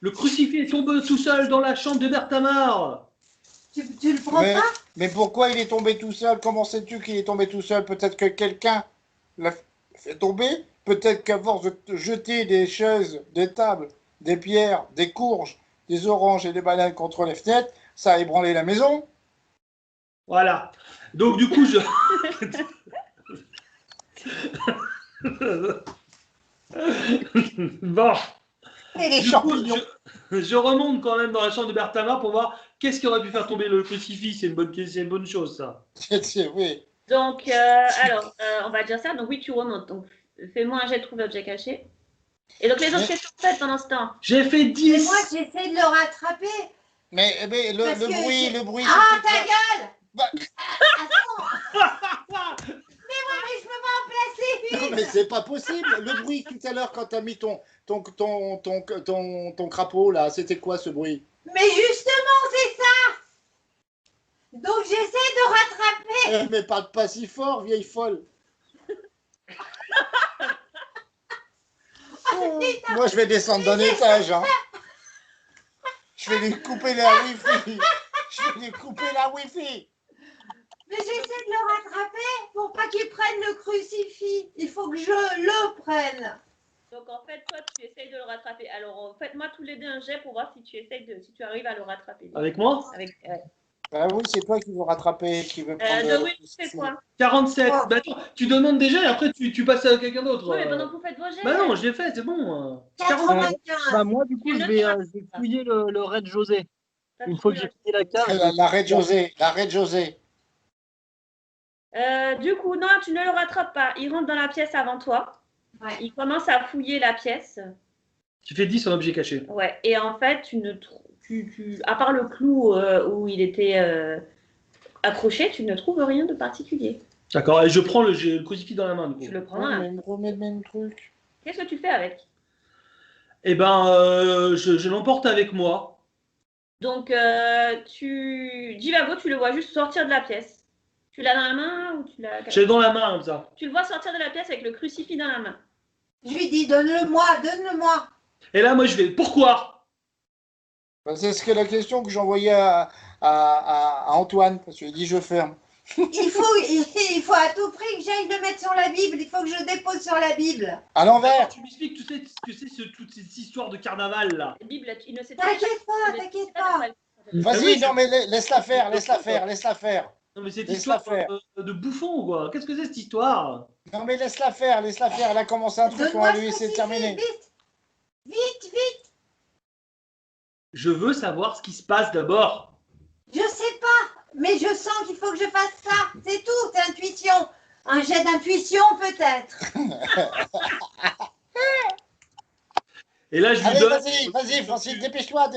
le crucifix est tombé tout seul dans la chambre de Berthamar. Tu le prends pas? Mais pourquoi il est tombé tout seul? Comment sais-tu qu'il est tombé tout seul? Peut-être que quelqu'un l'a fait tomber. Peut-être qu'à force de jeter des chaises, des tables, des pierres, des courges, des oranges et des bananes contre les fenêtres, ça a ébranlé la maison. Voilà. Donc, du coup, je... Bon. Et les Du coup, champignons. je remonte quand même dans la chambre de Berthamar pour voir qu'est-ce qui aurait pu faire tomber le crucifix. C'est une bonne chose, ça. Oui. Donc, alors, on va dire ça. Donc, oui, tu remontes. Donc, fais-moi un jet de trouver objet caché. Et donc, les autres, qu'est-ce que vous faites pendant ce temps? J'ai fait Et 10. moi, j'essaie de le rattraper. Mais Parce que le bruit. Ah, c'était ta quoi? gueule! Bah. Attends! Mais je peux pas en placer Non, une! mais c'est pas possible. Le bruit tout à l'heure quand t'as mis ton crapaud là, c'était quoi ce bruit? Mais justement, c'est ça! Donc j'essaie de rattraper! Mais parle pas si fort, vieille folle. Moi, je vais descendre d'un étage. Hein. Je vais lui couper la wifi. Mais j'essaie de le rattraper pour pas qu'il prenne le crucifix. Il faut que je le prenne. Donc, en fait, toi, tu essayes de le rattraper. Alors, faites-moi tous les deux un jet pour voir si tu arrives à le rattraper. Avec moi? Bah oui, c'est toi qui veux rattraper, qui veut prendre. De oui, tu fais quoi? 47. Oh. Bah attends, tu demandes déjà et après tu passes à quelqu'un d'autre. Oui, mais pendant que vous faites vos jets. Bah non, je l'ai fait, c'est bon. 95. Bah, moi, du coup, je vais fouiller le raid José. Une fois que j'ai fini la cave. L'arrêt de José. Du coup, non, tu ne le rattrapes pas. Il rentre dans la pièce avant toi. Ouais. Il commence à fouiller la pièce. Tu fais 10 en objet caché. Ouais. Et en fait, à part le clou où il était accroché, tu ne trouves rien de particulier. D'accord, et je prends j'ai le crucifix dans la main. Du coup. Tu le prends. Ouais, mais il me remet le même truc. Qu'est-ce que tu fais avec? Eh ben, je l'emporte avec moi. Donc, Divavo, tu le vois juste sortir de la pièce. Tu l'as dans la main ou tu l'as... J'ai dans la main comme ça. Tu le vois sortir de la pièce avec le crucifix dans la main. Je lui dis, donne-le-moi, donne-le-moi. Et là, moi, je vais. Pourquoi? Bah, c'est ce que la question que j'envoyais à Antoine, parce qu'il dit je ferme. Il faut à tout prix que j'aille le mettre sur la Bible. Il faut que je dépose sur la Bible. À l'envers. Tu m'expliques, tu sais ce que c'est toutes ces histoires de carnaval là. La Bible, il ne sait T'inquiète pas. Vas-y, non mais laisse-la faire. Non, mais cette Laisse-la histoire faire. de bouffon, quoi. Qu'est-ce que c'est cette histoire? Non mais laisse-la faire. Elle a commencé un truc, on Donne-moi va lui ce laisser crucifix, terminer. vite. Je veux savoir ce qui se passe d'abord. Je sais pas, mais je sens qu'il faut que je fasse ça. C'est tout, c'est intuition. Un jet d'intuition peut-être. Et là, je lui Allez, donne. vas-y, Francis, dépêche-toi.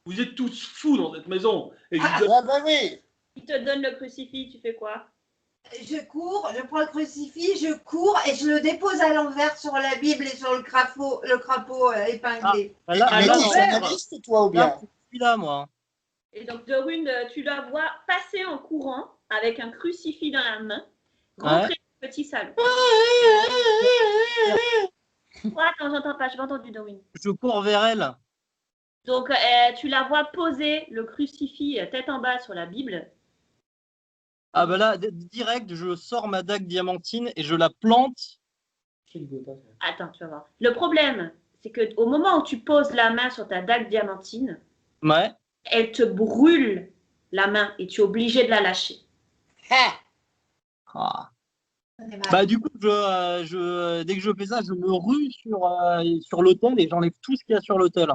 Vous êtes tous fous dans cette maison. Et je lui Ah donne- bah oui. Il te donne le crucifix, tu fais quoi? Je cours, je prends le crucifix, je cours et je le dépose à l'envers sur la Bible et sur le crapaud épinglé. Là, Mais là, tu non. es journaliste, toi, ou bien? celui-là, moi. Et donc, de Rune, tu la vois passer en courant avec un crucifix dans la main, rentrer dans le petit salon. Oh, attends, j'entends pas, je pas entendu, Dorine. Je cours vers elle. Donc, tu la vois poser le crucifix tête en bas sur la Bible. Ah bah là, direct, je sors ma dague diamantine et je la plante. Attends, tu vas voir. Le problème, c'est qu'au moment où tu poses la main sur ta dague diamantine, Ouais. elle te brûle la main et tu es obligé de la lâcher. Ah. Bah du coup, dès que je fais ça, je me rue sur l'autel et j'enlève tout ce qu'il y a sur l'autel.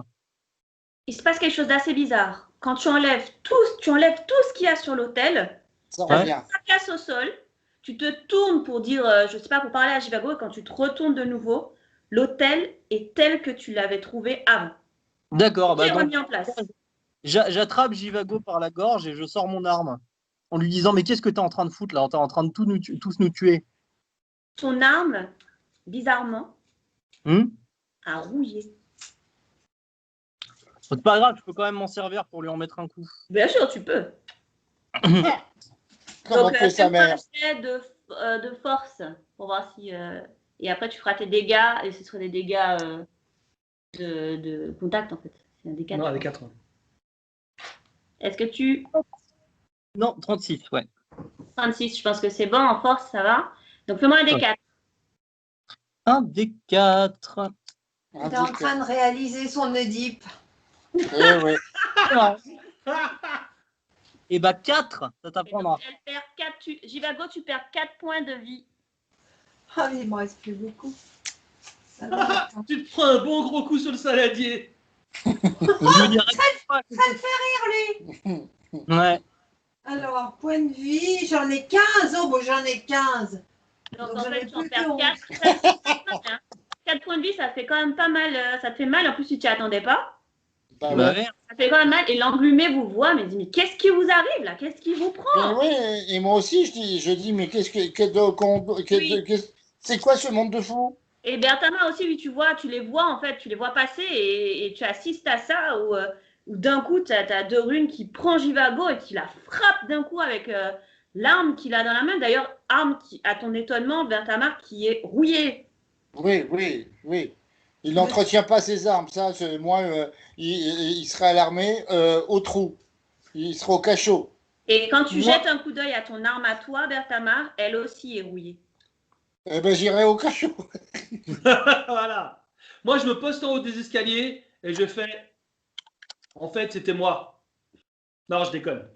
Il se passe quelque chose d'assez bizarre. Quand tu enlèves tout ce qu'il y a sur l'autel, Ça ça revient. casse au sol. Tu te tournes pour dire, je sais pas, pour parler à Jivago, et quand tu te retournes de nouveau, l'autel est tel que tu l'avais trouvé avant. D'accord. Tout est Donc, remis en place. j'attrape Jivago par la gorge et je sors mon arme en lui disant mais qu'est-ce que t'es en train de foutre là? T'es en train de tous nous tuer. Ton arme, bizarrement, a rouillé. C'est pas grave, je peux quand même m'en servir pour lui en mettre un coup. Bien sûr, tu peux. Comment Donc, fait sa fais-moi mère? un jet de force pour voir si. Et après, tu feras tes dégâts et ce sera des dégâts de contact en fait. C'est un des 4. Non, avec 4. Est-ce que tu. Non, 36, ouais. 36, je pense que c'est bon. En force, ça va. Donc, fais-moi un des 4. Un des 4. Il est en train de réaliser son Oedipe. Oui. Et bah 4, ça t'apprendra. Elle perd 4. Jivago, tu perds 4 points de vie. Ah, mais il me reste plus beaucoup. Ça va, attends. Tu te prends un bon gros coup sur le saladier. Je veux dire, Ça le fait rire, lui. ouais. Alors, point de vie, j'en ai 15. Oh, bon, j'en ai 15. Donc, Donc, en j'en fait, ai tu en plus perds que 4. 4 points de vie, ça fait quand même pas mal. Ça te fait mal. En plus, tu t'y attendais pas. Bah, Bah, ouais. ouais. Ça fait quand même mal. Et l'englumé vous voit, mais il dit, mais qu'est-ce qui vous arrive là? Qu'est-ce qui vous prend? Mais oui, et moi aussi, je dis, mais c'est quoi ce monde de fou? Et Bertama aussi, lui, tu les vois en fait, tu les vois passer et tu assistes à ça où d'un coup, tu as De Rune qui prend Jivago et qui la frappe d'un coup avec l'arme qu'il a dans la main. D'ailleurs, arme qui, à ton étonnement, Bertama, qui est rouillée. Oui. Il n'entretient pas ses armes, ça, moi, il serait à l'armée au trou. Il serait au cachot. Et quand tu Moi- jettes un coup d'œil à ton arme à toi, Bertama, elle aussi est rouillée. Eh ben, j'irai au cachot. Voilà. Moi, je me poste en haut des escaliers et je fais. En fait, c'était moi. Non, je déconne.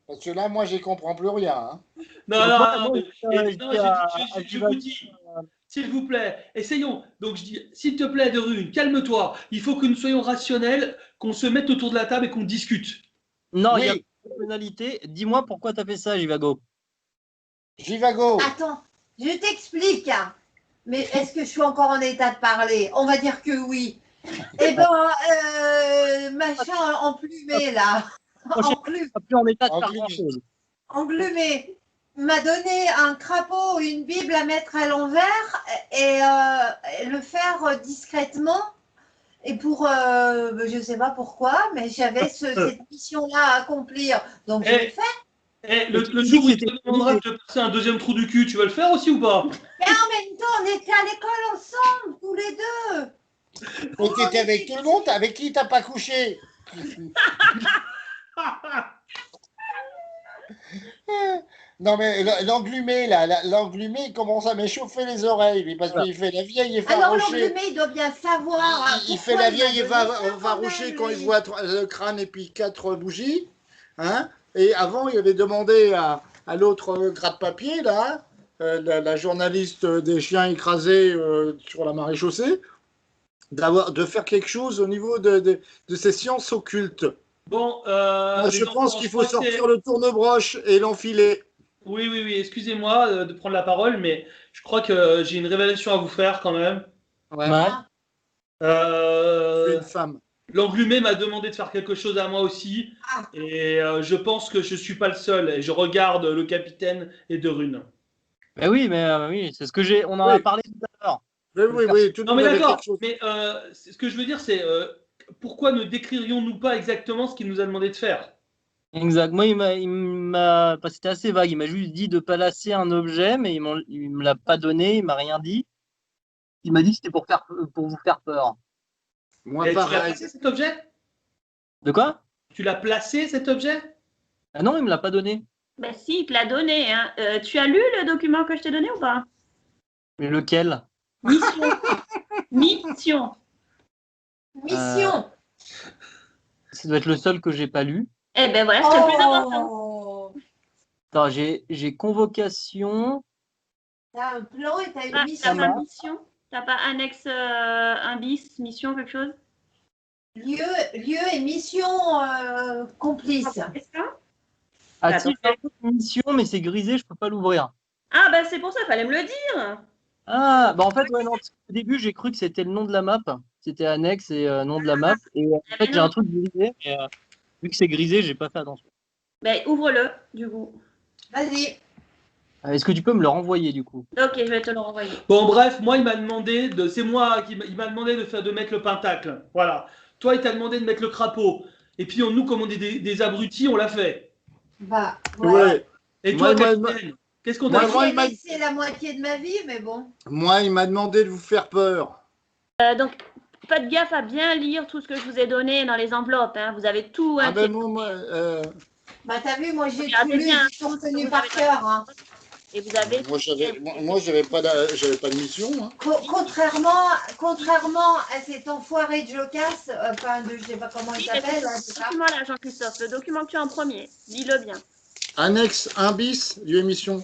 Parce que là, moi, j'y comprends plus rien. Hein. Non, moi, je vous dis, s'il vous plaît, essayons. Donc, je dis, s'il te plaît, De Rune, calme-toi. Il faut que nous soyons rationnels, qu'on se mette autour de la table et qu'on discute. Non, il y a Oui, pas de pénalité. Dis-moi pourquoi t'as fait ça, Jivago. Jivago. Attends, je t'explique. Hein. Mais est-ce que je suis encore en état de parler? On va dire que oui. Eh ben, machin emplumé là. Plus en état de faire Englumé. grand-chose. Englumé m'a donné un crapaud, une Bible à mettre à l'envers et le faire discrètement. Et pour, je ne sais pas pourquoi, mais j'avais cette mission-là à accomplir. Donc, je l'ai fait. Et le jour où il te demandera de te passer un deuxième trou du cul, tu vas le faire aussi ou pas? Mais en même temps, on était à l'école ensemble, tous les deux. Mais t'étais avec tout le monde, avec qui t'as pas couché? Non mais l'englumé là, l'englumé il commence à m'échauffer les oreilles, lui, parce qu'il fait la vieille et Alors, farouchée. l'englumé, il doit bien savoir. Il fait la vieille et farouchée quand il voit le crâne et puis 4 bougies. Hein, et avant, il avait demandé à l'autre gratte-papier, là, la journaliste des chiens écrasés sur la maréchaussée, de faire quelque chose au niveau de ces sciences occultes. Bon, Je pense qu'il faut sortir le tourne-broche et l'enfiler. Oui, excusez-moi de prendre la parole, mais je crois que j'ai une révélation à vous faire quand même. Ouais. Je suis une femme. L'englumé m'a demandé de faire quelque chose à moi aussi, et je pense que je suis pas le seul, et je regarde le capitaine et De Rune. Mais oui, oui, c'est ce que on en a parlé tout à l'heure. Oui, tout le Non mais monde avait d'accord, quelque chose. mais ce que je veux dire c'est, pourquoi ne décririons-nous pas exactement ce qu'il nous a demandé de faire? Exact. Moi, c'était assez vague. Il m'a juste dit de placer un objet, mais il me l'a pas donné, il m'a rien dit. Il m'a dit que c'était pour vous faire peur. Moi, Et tu l'as pareil. placé cet objet? De quoi? Tu l'as placé cet objet? Ah non, il me l'a pas donné. Ben si, il te l'a donné. Hein. Tu as lu le document que je t'ai donné ou pas? Mais lequel? Mission. Mission. Mission. Ça doit être le seul que j'ai pas lu. Eh ben voilà, c'est le plus important. Oh. Attends, j'ai convocation. T'as un plan et t'as Ah, une t'as mission. pas mission? T'as pas annexe 1 bis, mission, quelque chose? Lieu et mission complice. C'est ça? Ah si, j'ai une mission, mais c'est grisé, je peux pas l'ouvrir. Ah ben c'est pour ça, fallait me le dire. Ah, bah en fait, ouais, non, parce qu'au début, j'ai cru que c'était le nom de la map. C'était annexe et nom de la map. Et en fait, j'ai un truc grisé. Et, vu que c'est grisé, j'ai pas fait attention. Ben ouvre-le, du coup. Vas-y. Est-ce que tu peux me le renvoyer, du coup? Ok, je vais te le renvoyer. Bon, bref, moi, il m'a demandé il m'a demandé de mettre le pentacle. Voilà. Toi, il t'a demandé de mettre le crapaud. Et puis, nous, comme on est des abrutis, on l'a fait. Bah, Ouais. Et toi, Moi, capitaine, qu'est-ce qu'on t'a moi, dit? il m'a- c'est la moitié de ma vie, mais bon. Moi, il m'a demandé de vous faire peur. Donc, faites gaffe à bien lire tout ce que je vous ai donné dans les enveloppes. Hein. Vous avez tout. Ah Hein, ben non, moi, Bah, t'as vu, moi, j'ai Regardez tout lu, bien, j'ai tout retenu vous par avez- cœur. Hein. et vous avez. moi, j'avais pas de mission. Hein. Contrairement à cet enfoiré de Jocasse, enfin, je sais pas comment il Oui, mais s'appelle. c'est Hein, ce c'est ça. document-là, Jean-Christophe, le document que tu as en premier. Lis-le bien. Annexe 1 bis, lieu et mission.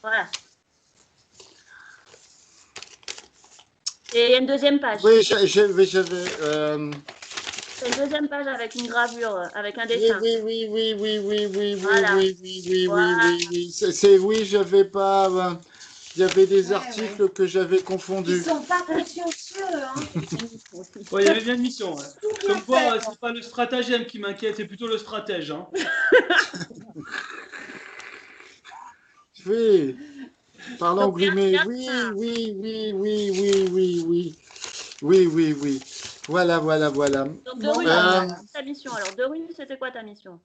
Voilà. Et il y a une deuxième page. Oui, j'avais. C'est une deuxième page avec une gravure, avec un Oui, dessin. oui, Voilà. Voilà. Oui, j'avais pas. Il y avait des Ouais, articles que j'avais Ils confondus. sont pas consciencieux. Hein. Ouais, il y avait bien une mission. Ouais. Tout bien Comme quoi, fait. c'est pas le stratagème qui m'inquiète, c'est plutôt le stratège. Hein. Oui. Par Donc, l'englumé. bien Oui, ça. oui. Voilà. Donc, de Bon, rue, bah, ta mission. Alors, de rue, c'était quoi ta mission?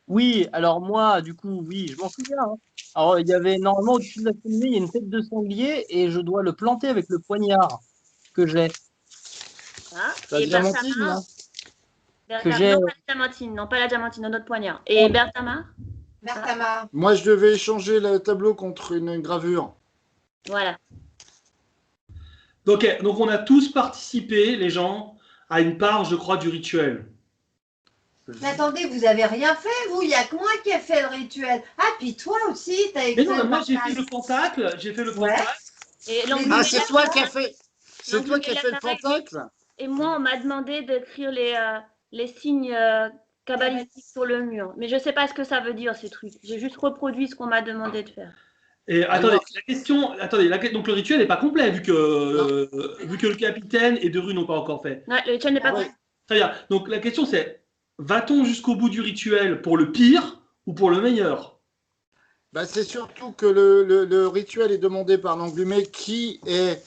Oui, alors moi, du coup, oui, je m'en souviens. Hein. Alors, il y avait normalement au-dessus de la cheminée, il y a une tête de sanglier et je dois le planter avec le poignard que j'ai. Hein? la Et diamantine, Berthamar, là. Que j'ai- non, pas la diamantine, non, pas la diamantine, notre poignard. Et Berthamar? Berthamar. Moi, je devais échanger le tableau contre une gravure. Voilà. Donc, on a tous participé, les gens, à une part, je crois, du rituel. Mais attendez, vous avez rien fait, vous? Il n'y a que moi qui ai fait le rituel. Ah, puis toi aussi, t'as Mais écrit non, le moi, j'ai partage. fait le pentacle. J'ai fait le Ouais. pentacle. Et Ah, l'englumé, c'est toi qui as fait. C'est Donc, toi il qui as y a fait le la règle. pentacle. Et moi, on m'a demandé d'écrire les signes cabalistiques sur le mur. Mais je ne sais pas ce que ça veut dire, ces trucs. J'ai juste reproduit ce qu'on m'a demandé de faire. Et attendez, Alors- la question. Attendez, donc le rituel n'est pas complet, vu que le capitaine et Deru n'ont pas encore fait. Ouais, le rituel n'est pas Ouais. complet. Très bien. Donc la question c'est, va-t-on jusqu'au bout du rituel pour le pire ou pour le meilleur? Bah, c'est surtout que le rituel est demandé par l'englumé qui est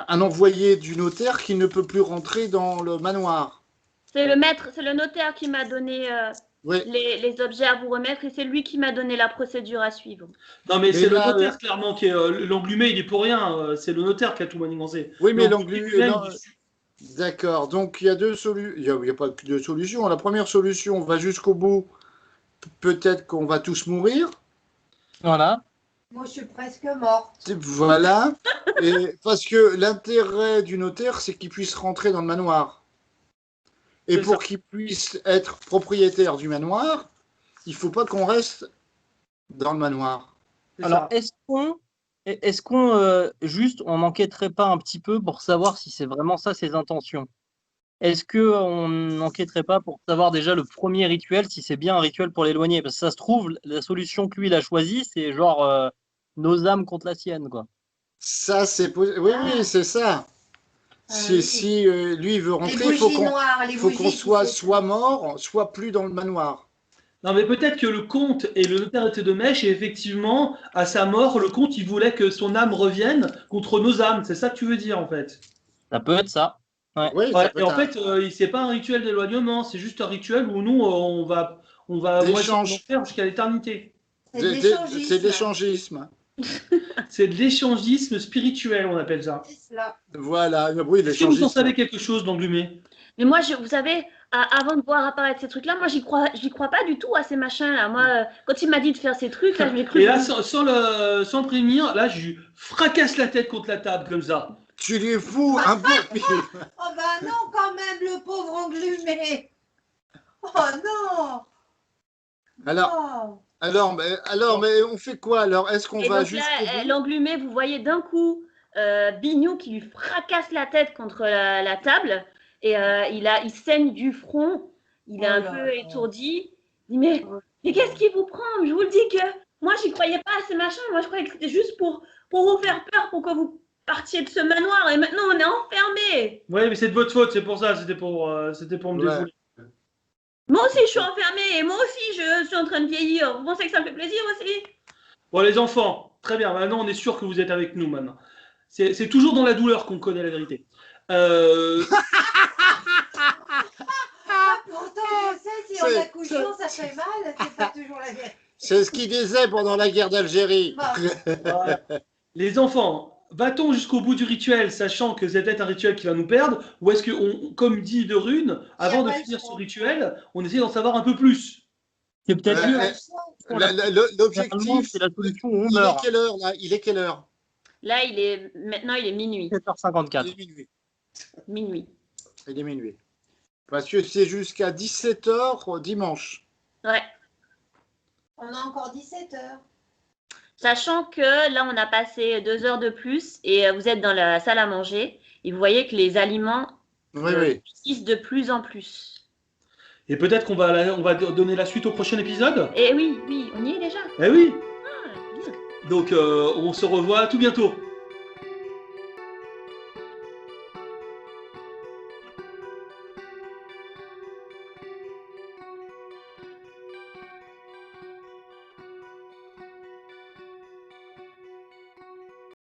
un envoyé du notaire qui ne peut plus rentrer dans le manoir. C'est le maître, c'est le notaire qui m'a donné Oui. les objets à vous remettre et c'est lui qui m'a donné la procédure à suivre. Non, mais Mais c'est là, le notaire clairement qui est l'englumé, il est pour rien. C'est le notaire qui a tout manigancé. Oui, mais L'englumé l'englumé. lui-même, non, D'accord. Donc il y a deux solutions. Il n'y a pas que deux solutions. La première solution, on va jusqu'au bout. Peut-être qu'on va tous mourir. Voilà. Moi, je suis presque morte. Voilà. Et parce que l'intérêt du notaire, c'est qu'il puisse rentrer dans le manoir. Et C'est pour ça. qu'il puisse être propriétaire du manoir, il faut pas qu'on reste dans le manoir. C'est Alors, ça. est-ce qu'on juste on n'enquêterait pas un petit peu pour savoir si c'est vraiment ça ses intentions? Est-ce qu'on n'enquêterait pas pour savoir déjà le premier rituel, si c'est bien un rituel pour l'éloigner? Parce que ça se trouve, la solution que lui il a choisie, c'est genre nos âmes contre la sienne, quoi. Ça, c'est oui, c'est ça. oui. Si lui il veut Les rentrer, il bougies noires, les faut bougies qu'on qui soit s'éteignent. soit mort, soit plus dans le manoir. Non, mais peut-être que le comte et le notaire étaient de mèche et effectivement, à sa mort, le comte, il voulait que son âme revienne contre nos âmes. C'est ça que tu veux dire, en fait. Ça peut être ça. Ouais. Oui, Ouais, ça peut et en être fait, c'est pas un rituel d'éloignement, c'est juste un rituel où nous, on va moi, D'échange. faire jusqu'à l'éternité. C'est de c'est l'échangisme. l'échangisme. C'est de l'échangisme spirituel, on appelle ça. C'est cela. Voilà, oui, Est-ce que vous en l'échangisme. savez quelque chose d'englumé? Mais moi, vous savez, avant de voir apparaître ces trucs-là, moi, j'y crois pas du tout à ces machins-là. Moi, quand il m'a dit de faire ces trucs, là, je m'ai cru. Et là, sans le prévenir, là, je lui fracasse la tête contre la table, comme ça. Tu lui fous un beau pif. Oh bah non, quand même, le pauvre englumé. Oh non. Alors, Oh. mais on fait quoi alors? Est-ce qu'on Et va donc jusqu'au là, bout? l'englumé, vous voyez d'un coup Bignou qui lui fracasse la tête contre la table et il saigne du front. Il est Oh un là peu là. étourdi. Il dit mais qu'est-ce qui vous prend? Je vous le dis que moi, j'y croyais pas à ces machins. Moi, je croyais que c'était juste pour vous faire peur, pour que vous partiez de ce manoir. Et maintenant, on est enfermés. Oui, mais c'est de votre faute, c'est pour ça, c'était pour me Ouais. défouler. Moi aussi, je suis enfermée. Et moi aussi, je suis en train de vieillir. Vous pensez que ça me fait plaisir aussi? Bon, les enfants, très bien, maintenant, on est sûr que vous êtes avec nous, maintenant. C'est toujours dans la douleur qu'on connaît la vérité. Pourtant, je sais, si en accouchant, ça fait mal, c'est pas toujours la vérité. C'est ce qu'il disait pendant la guerre d'Algérie. Bah, Voilà. Les enfants, va-t-on jusqu'au bout du rituel, sachant que c'est peut-être un rituel qui va nous perdre, ou est-ce que, comme dit de Rune, avant de pas le finir ce choix. rituel, on essaie d'en savoir un peu plus? C'est peut-être Ouais, mieux. L'objectif, C'est la solution où on il est meurt. quelle heure là? Il est quelle heure? Là, maintenant, il est minuit. 7h54. Il est minuit. Minuit. Il est minuit. Parce que c'est jusqu'à 17h dimanche. Ouais. on a encore 17 heures. Sachant que là, on a passé 2 heures de plus et vous êtes dans la salle à manger et vous voyez que les aliments Oui, oui. existent de plus en plus. Et peut-être qu'on va donner la suite au prochain épisode? Et oui, on y est déjà. Eh oui! Ah, bien. Donc, on se revoit tout bientôt.